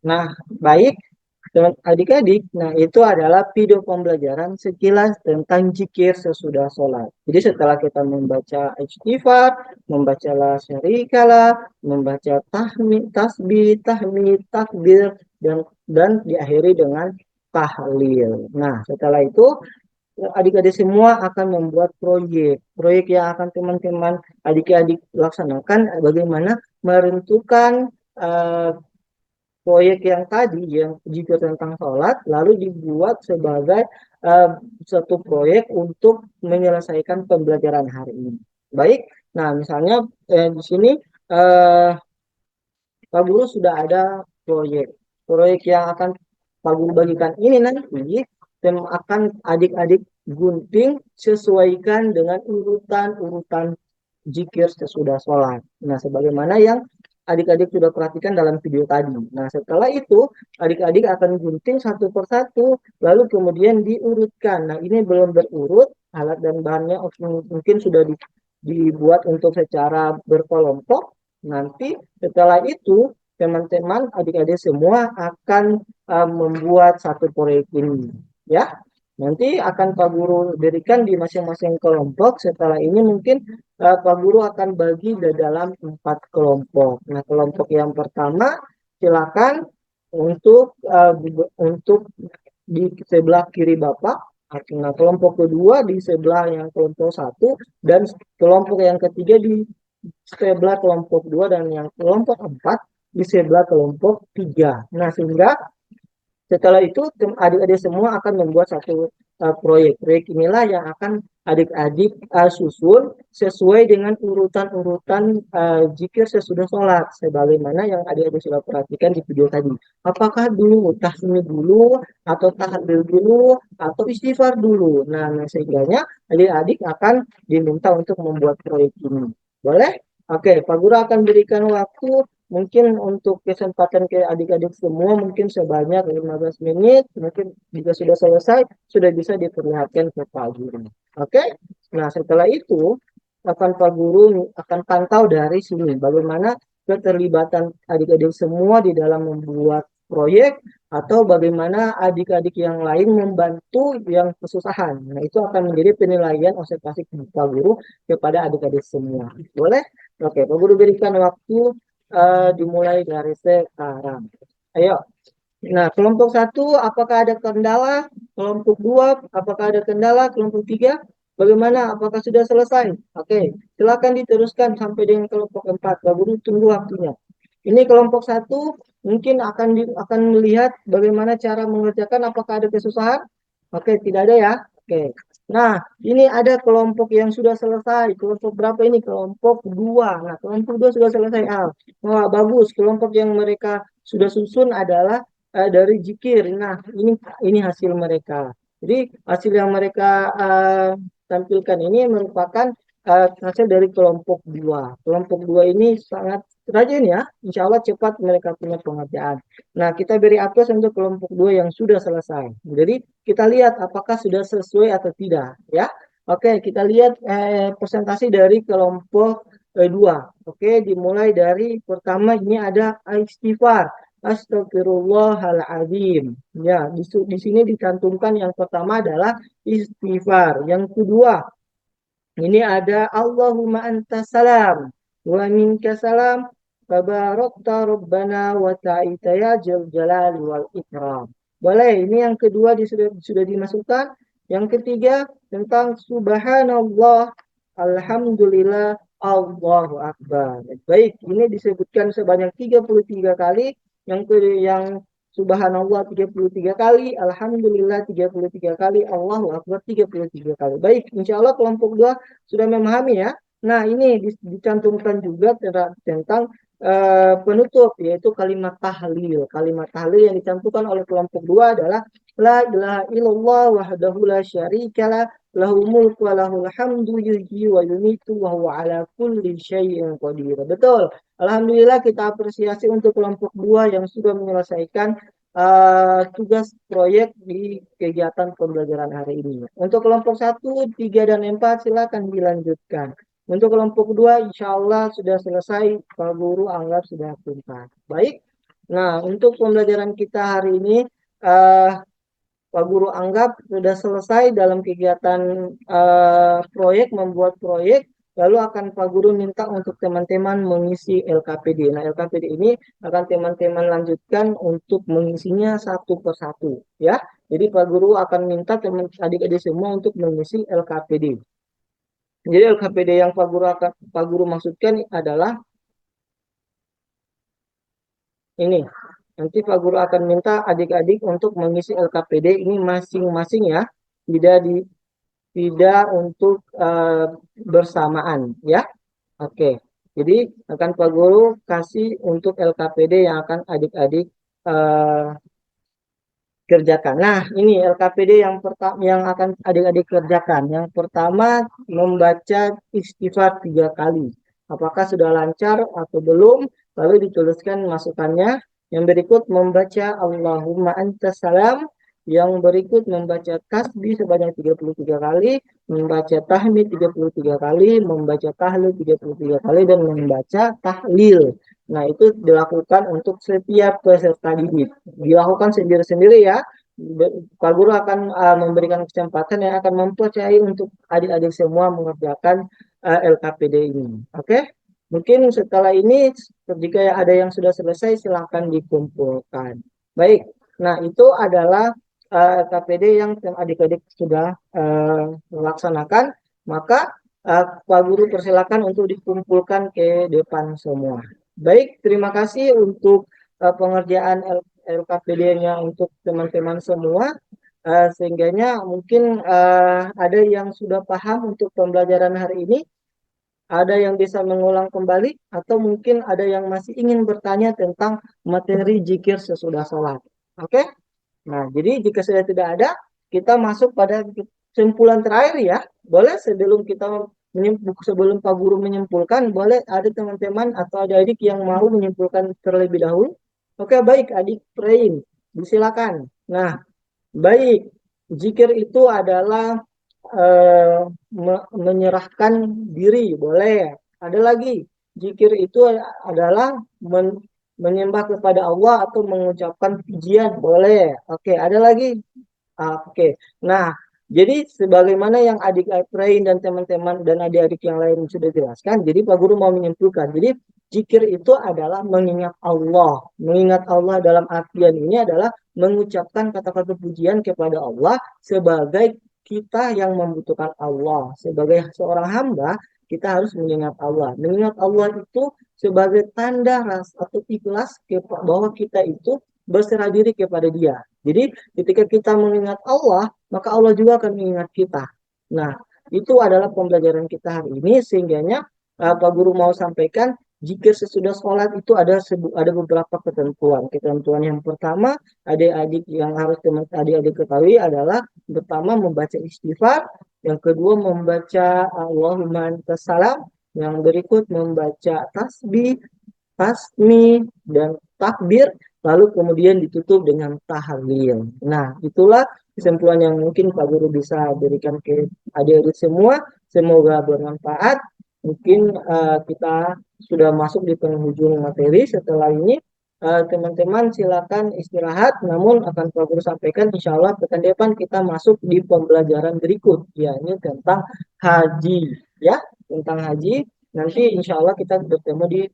[SPEAKER 2] Nah, baik teman adik-adik. Nah, itu adalah video pembelajaran sekilas tentang zikir sesudah sholat. Jadi setelah kita membaca istighfar, membaca la syarikalah, membaca tahmid, tasbih, tahmid, takbir, dan diakhiri dengan tahlil. Nah, setelah itu adik-adik semua akan membuat proyek. Proyek yang akan teman-teman adik-adik laksanakan bagaimana menentukan eh, proyek yang tadi yang juga tentang sholat lalu dibuat sebagai eh, satu proyek untuk menyelesaikan pembelajaran hari ini. Baik, nah misalnya di sini eh, Pak Guru sudah ada proyek. Proyek yang akan Pak Guru bagikan ini nanti akan adik-adik gunting sesuaikan dengan urutan-urutan zikir sesudah sholat. Nah, sebagaimana yang adik-adik sudah perhatikan dalam video tadi. Nah, setelah itu adik-adik akan gunting satu persatu, lalu kemudian diurutkan. Nah, ini belum berurut, alat dan bahannya mungkin sudah dibuat untuk secara berkelompok. Nanti setelah itu teman-teman adik-adik semua akan membuat satu proyek ini, ya. Nanti akan Pak Guru berikan di masing-masing kelompok. Setelah ini mungkin Pak Guru akan bagi ke dalam 4 kelompok. Nah, kelompok yang pertama silakan untuk di sebelah kiri Bapak. Nah, kelompok kedua di sebelah yang kelompok 1 dan kelompok yang ketiga di sebelah kelompok 2 dan yang kelompok 4 di sebelah kelompok 3. Nah, sehingga setelah itu adik-adik semua akan membuat satu proyek. Proyek inilah yang akan adik-adik susun sesuai dengan urutan-urutan zikir sesudah sholat. Sebagaimana yang adik-adik sudah perhatikan di video tadi. Apakah dulu tahmid dulu, atau tahlil dulu, atau istighfar dulu. Nah, sehingga adik-adik akan diminta untuk membuat proyek ini. Boleh? Oke, Pak Guru akan berikan waktu mungkin untuk kesempatan ke adik-adik semua mungkin sebanyak 15 menit. Mungkin jika sudah selesai, sudah bisa diperlihatkan ke Pak Guru. Oke? Nah, setelah itu akan Pak Guru akan pantau dari sini bagaimana keterlibatan adik-adik semua di dalam membuat proyek atau bagaimana adik-adik yang lain membantu yang kesusahan. Nah, itu akan menjadi penilaian observasi Pak Guru kepada adik-adik semua. Boleh? Oke, Pak Guru berikan waktu dimulai dari sekarang. Ayo. Nah, kelompok 1 apakah ada kendala? Kelompok 2 apakah ada kendala? Kelompok 3 bagaimana? Apakah sudah selesai? Oke, silakan diteruskan sampai dengan kelompok 4. Pak Guru tunggu waktunya. Ini kelompok 1 mungkin akan melihat bagaimana cara mengerjakan, apakah ada kesusahan? Oke, tidak ada ya. Oke. Nah, ini ada kelompok yang sudah selesai. Kelompok berapa ini? Kelompok 2. Nah, kelompok 2 sudah selesai. Wah, bagus. Kelompok yang mereka sudah susun adalah dari zikir. Nah, ini hasil mereka. Jadi, hasil yang mereka tampilkan ini merupakan hasil dari kelompok 2. Kelompok 2 ini sangat rajin ya. Insya Allah cepat mereka punya pengerjaan. Nah, kita beri aplaus untuk kelompok 2 yang sudah selesai. Jadi, kita lihat apakah sudah sesuai atau tidak ya. Oke, kita lihat presentasi dari kelompok 2. Oke, dimulai dari pertama ini ada istighfar. Astagfirullahaladzim. Ya, di sini dicantumkan yang pertama adalah istighfar. Yang kedua Ini ada Allahumma anta salam wa minka salam tabarakta rabbana wa ta'ita ya jal jalali wal ikram. Boleh, ini yang kedua sudah dimasukkan. Yang ketiga tentang subhanallah, alhamdulillah, Allahu akbar. Baik, ini disebutkan sebanyak 33 kali. Yang subhanallah 33 kali, alhamdulillah 33 kali, Allahu akbar 33 kali. Baik, insya Allah kelompok 2 sudah memahami ya. Nah, ini dicantumkan juga tentang penutup, yaitu kalimat tahlil. Kalimat tahlil yang dicantumkan oleh kelompok 2 adalah la ilaha illallah wahdahu la syarikalah lahul mulku wa lahul hamdu yuhyi wa yumitu wa huwa ala kulli syai'in qadir. Betul. Alhamdulillah kita apresiasi untuk kelompok 2 yang sudah menyelesaikan tugas proyek di kegiatan pembelajaran hari ini. Untuk kelompok 1, 3, dan 4 silakan dilanjutkan. Untuk kelompok 2 insya Allah sudah selesai, Pak Guru anggap sudah tuntas. Baik. Nah, untuk pembelajaran kita hari ini Pak Guru anggap sudah selesai dalam kegiatan proyek, membuat proyek, lalu akan Pak Guru minta untuk teman-teman mengisi LKPD. Nah, LKPD ini akan teman-teman lanjutkan untuk mengisinya satu persatu, ya. Jadi Pak Guru akan minta teman adik-adik semua untuk mengisi LKPD. Jadi LKPD yang Pak Guru maksudkan adalah ini. Nanti Pak Guru akan minta adik-adik untuk mengisi LKPD ini masing-masing ya, tidak untuk bersamaan ya. Oke. Jadi akan Pak Guru kasih untuk LKPD yang akan adik-adik kerjakan. Nah, ini LKPD yang pertama yang akan adik-adik kerjakan. Yang pertama membaca istighfar 3 kali. Apakah sudah lancar atau belum? Lalu dituliskan masukannya. Yang berikut membaca Allahumma antas salam. Yang berikut membaca tasbih sebanyak 33 kali, membaca tahmid 33 kali, membaca tahlil 33 kali, dan membaca tahlil. Nah, itu dilakukan untuk setiap peserta didik. Dilakukan sendiri-sendiri ya. Pak Guru akan memberikan kesempatan yang akan mempercayai untuk adik-adik semua mengerjakan LKPD ini. Oke? Mungkin setelah ini, jika ada yang sudah selesai, silahkan dikumpulkan. Baik, nah itu adalah LKPD yang adik-adik sudah laksanakan. Maka Pak Guru persilakan untuk dikumpulkan ke depan semua. Baik, terima kasih untuk pengerjaan LKPD-nya untuk teman-teman semua. Sehingganya mungkin ada yang sudah paham untuk pembelajaran hari ini. Ada yang bisa mengulang kembali, atau mungkin ada yang masih ingin bertanya tentang materi zikir sesudah sholat. Oke? Nah, jadi jika sudah tidak ada, kita masuk pada kesimpulan terakhir ya. Boleh sebelum Pak Guru menyimpulkan, boleh ada teman-teman atau adik-adik yang mau menyimpulkan terlebih dahulu. Oke, baik, adik praying. Silakan. Nah, baik. Zikir itu adalah menyerahkan diri, boleh. Ada lagi, zikir itu adalah menyembah kepada Allah atau mengucapkan pujian, boleh. Oke, ada lagi. Oke. Nah, jadi sebagaimana yang adik Prain dan teman-teman dan adik-adik yang lain sudah jelaskan, jadi Pak Guru mau menyimpulkan. Jadi zikir itu adalah mengingat Allah. Mengingat Allah dalam artian ini adalah mengucapkan kata-kata pujian kepada Allah sebagai kita yang membutuhkan Allah. Sebagai seorang hamba, kita harus mengingat Allah. Mengingat Allah itu sebagai tanda rasa atau ikhlas bahwa kita itu berserah diri kepada Dia. Jadi ketika kita mengingat Allah, maka Allah juga akan mengingat kita. Nah, itu adalah pembelajaran kita hari ini. Sehingganya Pak Guru mau sampaikan, zikir sesudah sholat itu ada beberapa ketentuan. Ketentuan yang pertama, adik-adik yang harus adik-adik ketahui adalah pertama membaca istighfar, yang kedua membaca Allahumma antas salam, yang berikut membaca tasbih, tasmi, dan takbir, lalu kemudian ditutup dengan tahlil. Nah, itulah kesimpulan yang mungkin Pak Guru bisa berikan ke adik-adik semua. Semoga bermanfaat. Mungkin kita sudah masuk di penghujung materi. Setelah ini teman-teman silakan istirahat, namun akan Pak Guru sampaikan insya Allah pekan depan kita masuk di pembelajaran berikut, yakni tentang haji. ya tentang haji. Nanti insya Allah kita bertemu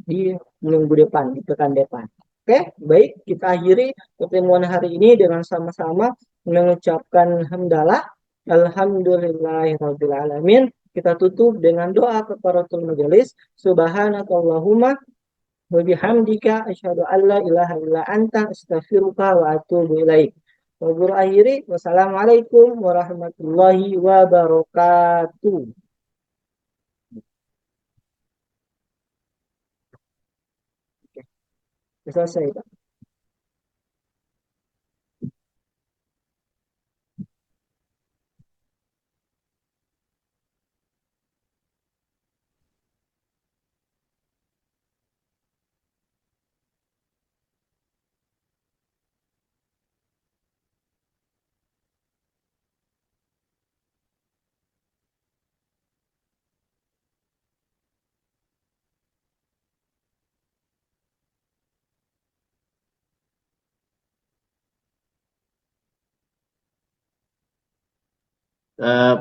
[SPEAKER 2] di minggu depan, di pekan depan. Oke, baik, kita akhiri pertemuan hari ini dengan sama-sama mengucapkan hamdalah. Alhamdulillahirabbil alamin. Kita tutup dengan doa kafaratul majelis. Subhanakallahumma wa bihamdika asyhadu an la ilaha illa anta astaghfiruka wa atubu ilaik. Wa guru akhiri, wassalamualaikum warahmatullahi wabarakatuh. Selesai, Pak.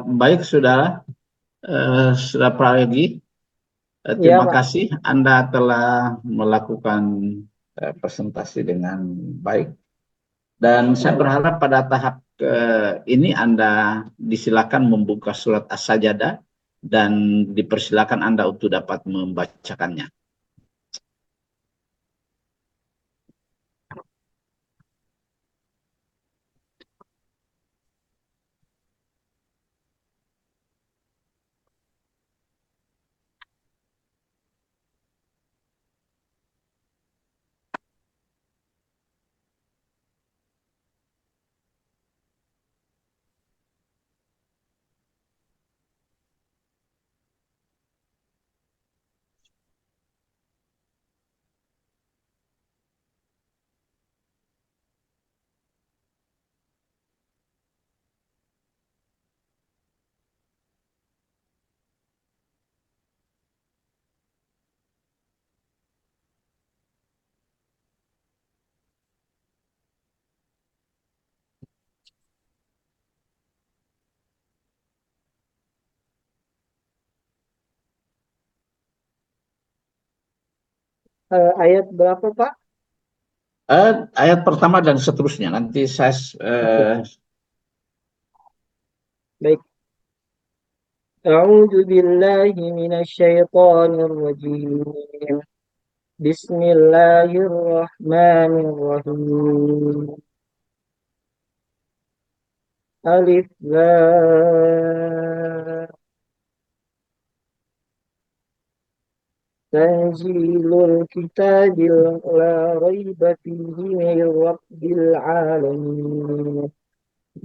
[SPEAKER 1] Baik, sudah Pragi.
[SPEAKER 2] Iya,
[SPEAKER 1] Terima
[SPEAKER 2] Pak.
[SPEAKER 1] kasih Anda telah melakukan presentasi dengan baik. Dan saya berharap pada tahap ini Anda disilakan membuka surat As-Sajadah dan dipersilakan Anda untuk dapat membacakannya.
[SPEAKER 2] Ayat berapa, Pak?
[SPEAKER 1] Ayat pertama dan seterusnya. Nanti saya
[SPEAKER 2] Baik. A'udzu billahi minasyaitonir rajim. Bismillahirrahmanirrahim. Alif Lam. Tanzilul kitabil la raiba fihi min rabbil alamin.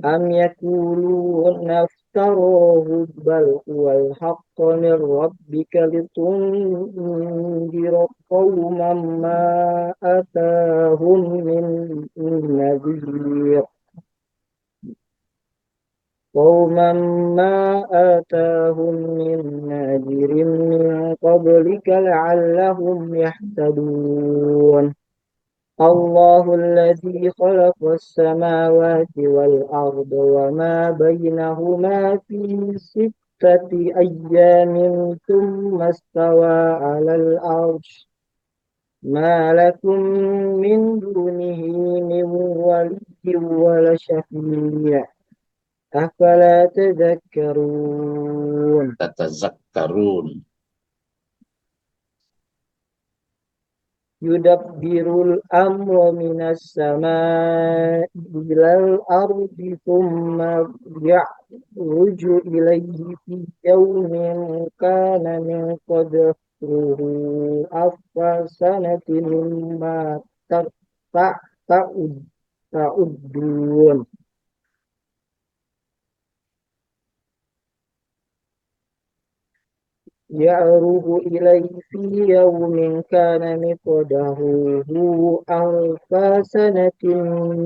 [SPEAKER 2] Am yakuluna aftarahu bal huwal haqqu min rabbika litundira qawman ma atahum min nadhir. قوما ما آتاهم من نذير من قبلك لعلهم يهتدون. الله الذي خلق السماوات والأرض وما بينهما في 6 أيام ثم استوى على العرش. ما لكم من دونه من ولي ولا شفيع أفلا تذكرون.
[SPEAKER 1] tatazakkarun.
[SPEAKER 2] Yudabbirul amra minas samai ilal ardi thumma ya'ruju ilaihi fi yawmin kana miqdaruhu alfa sanatin mimma ta'uddun. يعرج إليه في يوم كان مقداره ألف سنة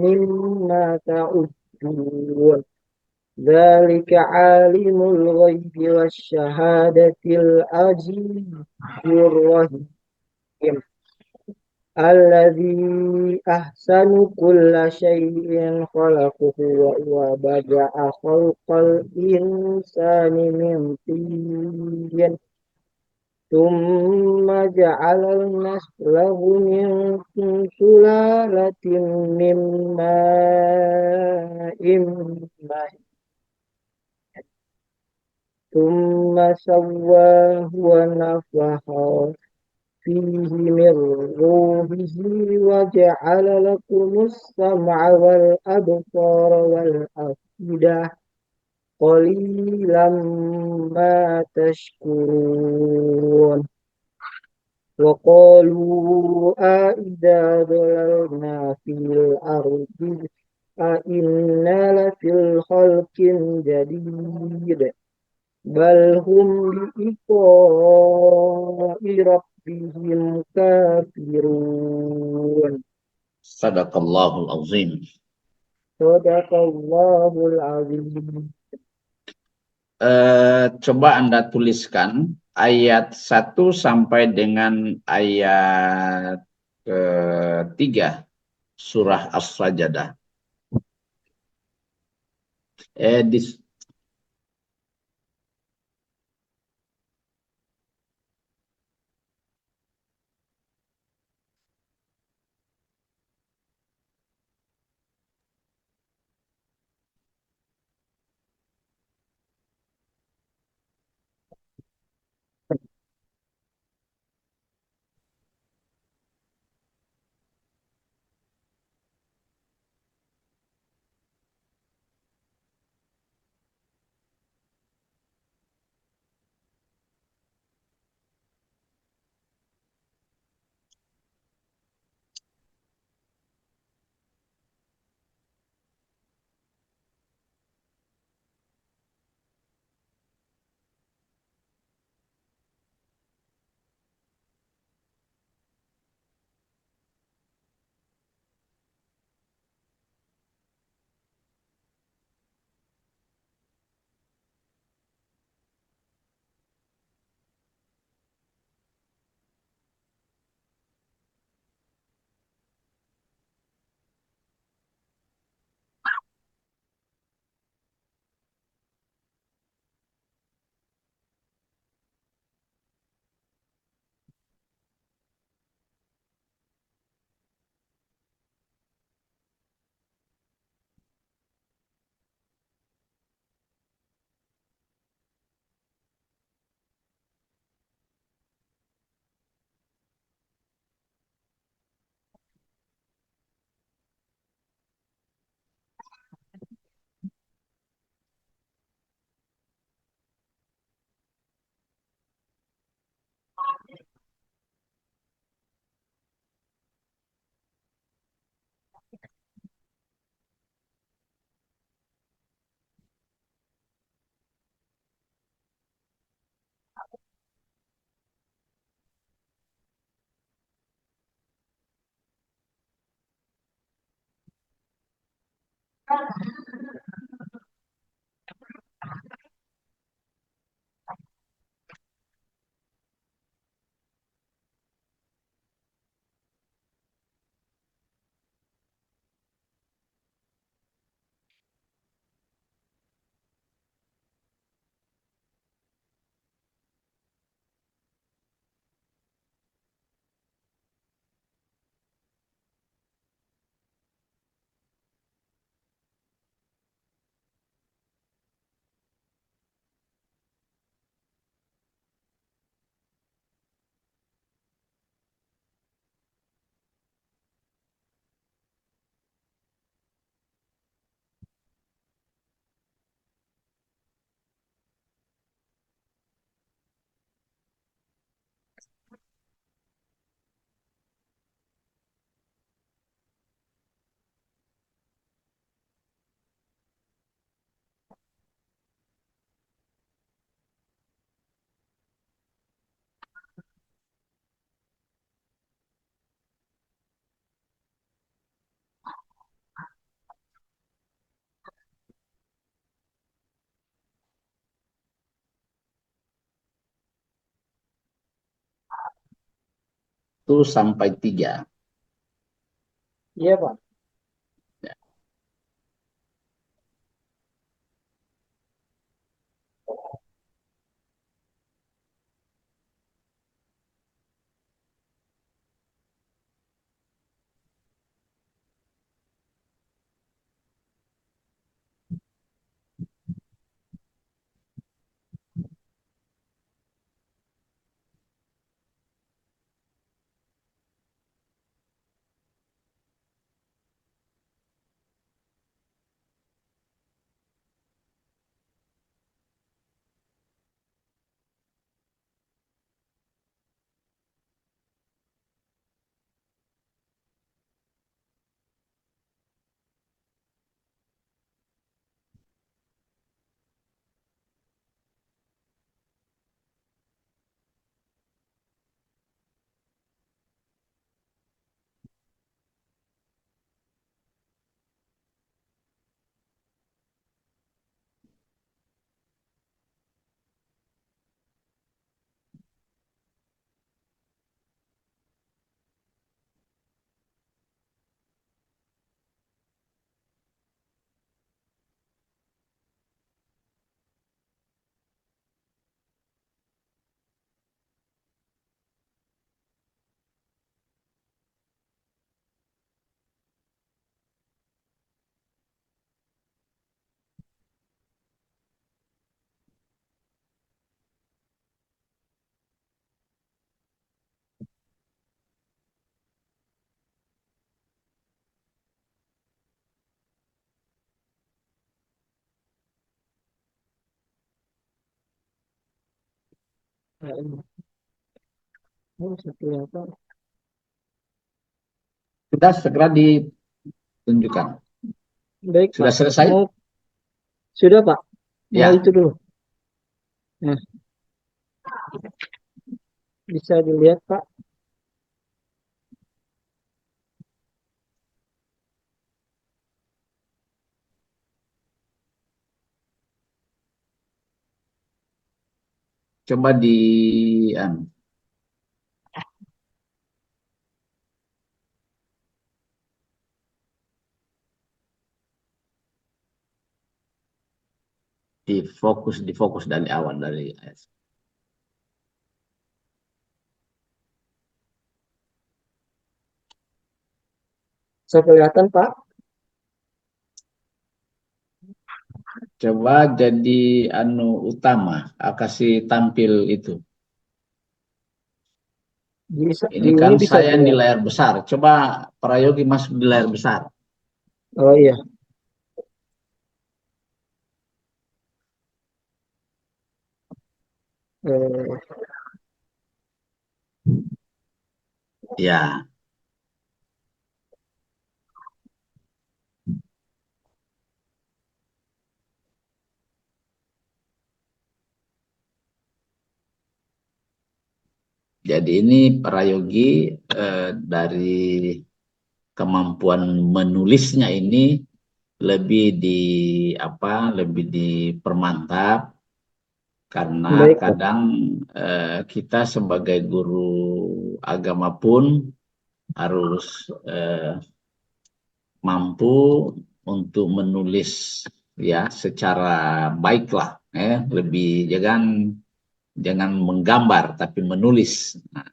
[SPEAKER 2] مما تعدون. ذلك عالم الغيب والشهادة العزيز الرحيم. Alladzi ahsanu kulla syai'in khalaqahu wa bada'a khalqal insani min tin thumma ja'ala naslahu min sulalatin min ma'in mahin thumma sawwahu wa nafaha فيه من روحه وجعل لكم السمع والأبصار والأفئدة قليلا ما تشكرون وقالوا أإذا ضللنا في الأرض أإنا لفي الخلق جديد بل هم بلقاء ربهم كافرون
[SPEAKER 1] Sadaqallahul azim.
[SPEAKER 2] صدق الله العظيم.
[SPEAKER 1] Coba Anda tuliskan ayat 1 sampai dengan ayat ketiga surah As-Sajdah. Di satu sampai 3.
[SPEAKER 2] Iya, Pak. Oh, satu apa?
[SPEAKER 1] Sudah segera ditunjukkan.
[SPEAKER 2] Baik,
[SPEAKER 1] Sudah
[SPEAKER 2] Pak.
[SPEAKER 1] selesai?
[SPEAKER 2] Sudah, Pak. Mau
[SPEAKER 1] Ya.
[SPEAKER 2] itu dulu. Nah, bisa dilihat, Pak.
[SPEAKER 1] Coba anu, difokus dari awal dari ayat.
[SPEAKER 2] Bisa kelihatan, Pak.
[SPEAKER 1] Coba jadi anu utama, kasih tampil itu. Ini kan
[SPEAKER 2] Ini bisa
[SPEAKER 1] saya di
[SPEAKER 2] dilihat.
[SPEAKER 1] layar besar. Coba Prayogi masuk di layar besar.
[SPEAKER 2] Oh iya. Eh,
[SPEAKER 1] Ya, jadi ini Prayogi dari kemampuan menulisnya ini lebih dipermantap karena
[SPEAKER 2] baik, Pak.
[SPEAKER 1] kadang kita sebagai guru agama pun harus mampu untuk menulis ya secara baiklah, lebih jangan menggambar tapi menulis. Nah,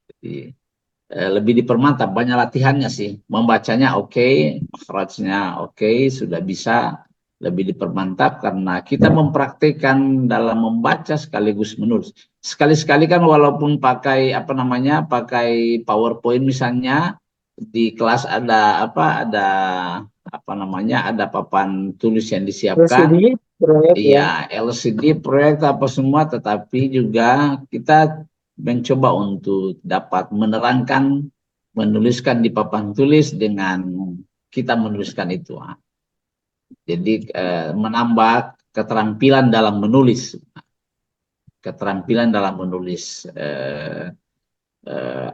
[SPEAKER 1] jadi, lebih dipermantap, banyak latihannya sih. Membacanya oke, makhrajnya oke, sudah bisa, lebih dipermantap karena kita mempraktikkan dalam membaca sekaligus menulis. Sekali-sekali kan walaupun pakai pakai PowerPoint misalnya, di kelas ada papan tulis yang disiapkan.
[SPEAKER 2] LCD proyek ya.
[SPEAKER 1] Iya, LCD proyek apa semua, tetapi juga kita mencoba untuk dapat menuliskan di papan tulis dengan kita menuliskan itu. Jadi menambah keterampilan dalam menulis,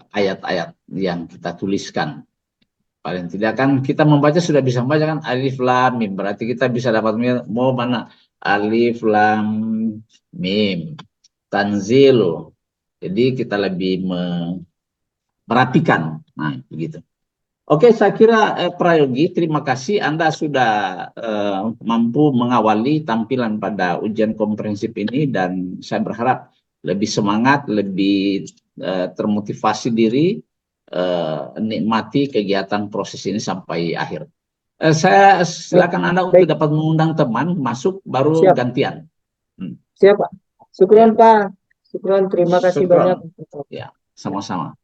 [SPEAKER 1] ayat-ayat yang kita tuliskan. Paling tidak kan kita membaca sudah bisa membaca kan alif lam mim, berarti kita bisa dapat mau mana alif lam mim tanzilu. Jadi kita lebih merapikan. Nah, begitu. Oke, saya kira Prayogi, terima kasih Anda sudah mampu mengawali tampilan pada ujian komprehensif ini, dan saya berharap lebih semangat, lebih termotivasi diri, nikmati kegiatan proses ini sampai akhir. Saya silakan Anda untuk dapat mengundang teman masuk, baru
[SPEAKER 2] Siap.
[SPEAKER 1] gantian.
[SPEAKER 2] Siap, Pak. Syukron, Pak. Syukron, terima kasih
[SPEAKER 1] Syukron.
[SPEAKER 2] banyak.
[SPEAKER 1] Ya, sama-sama.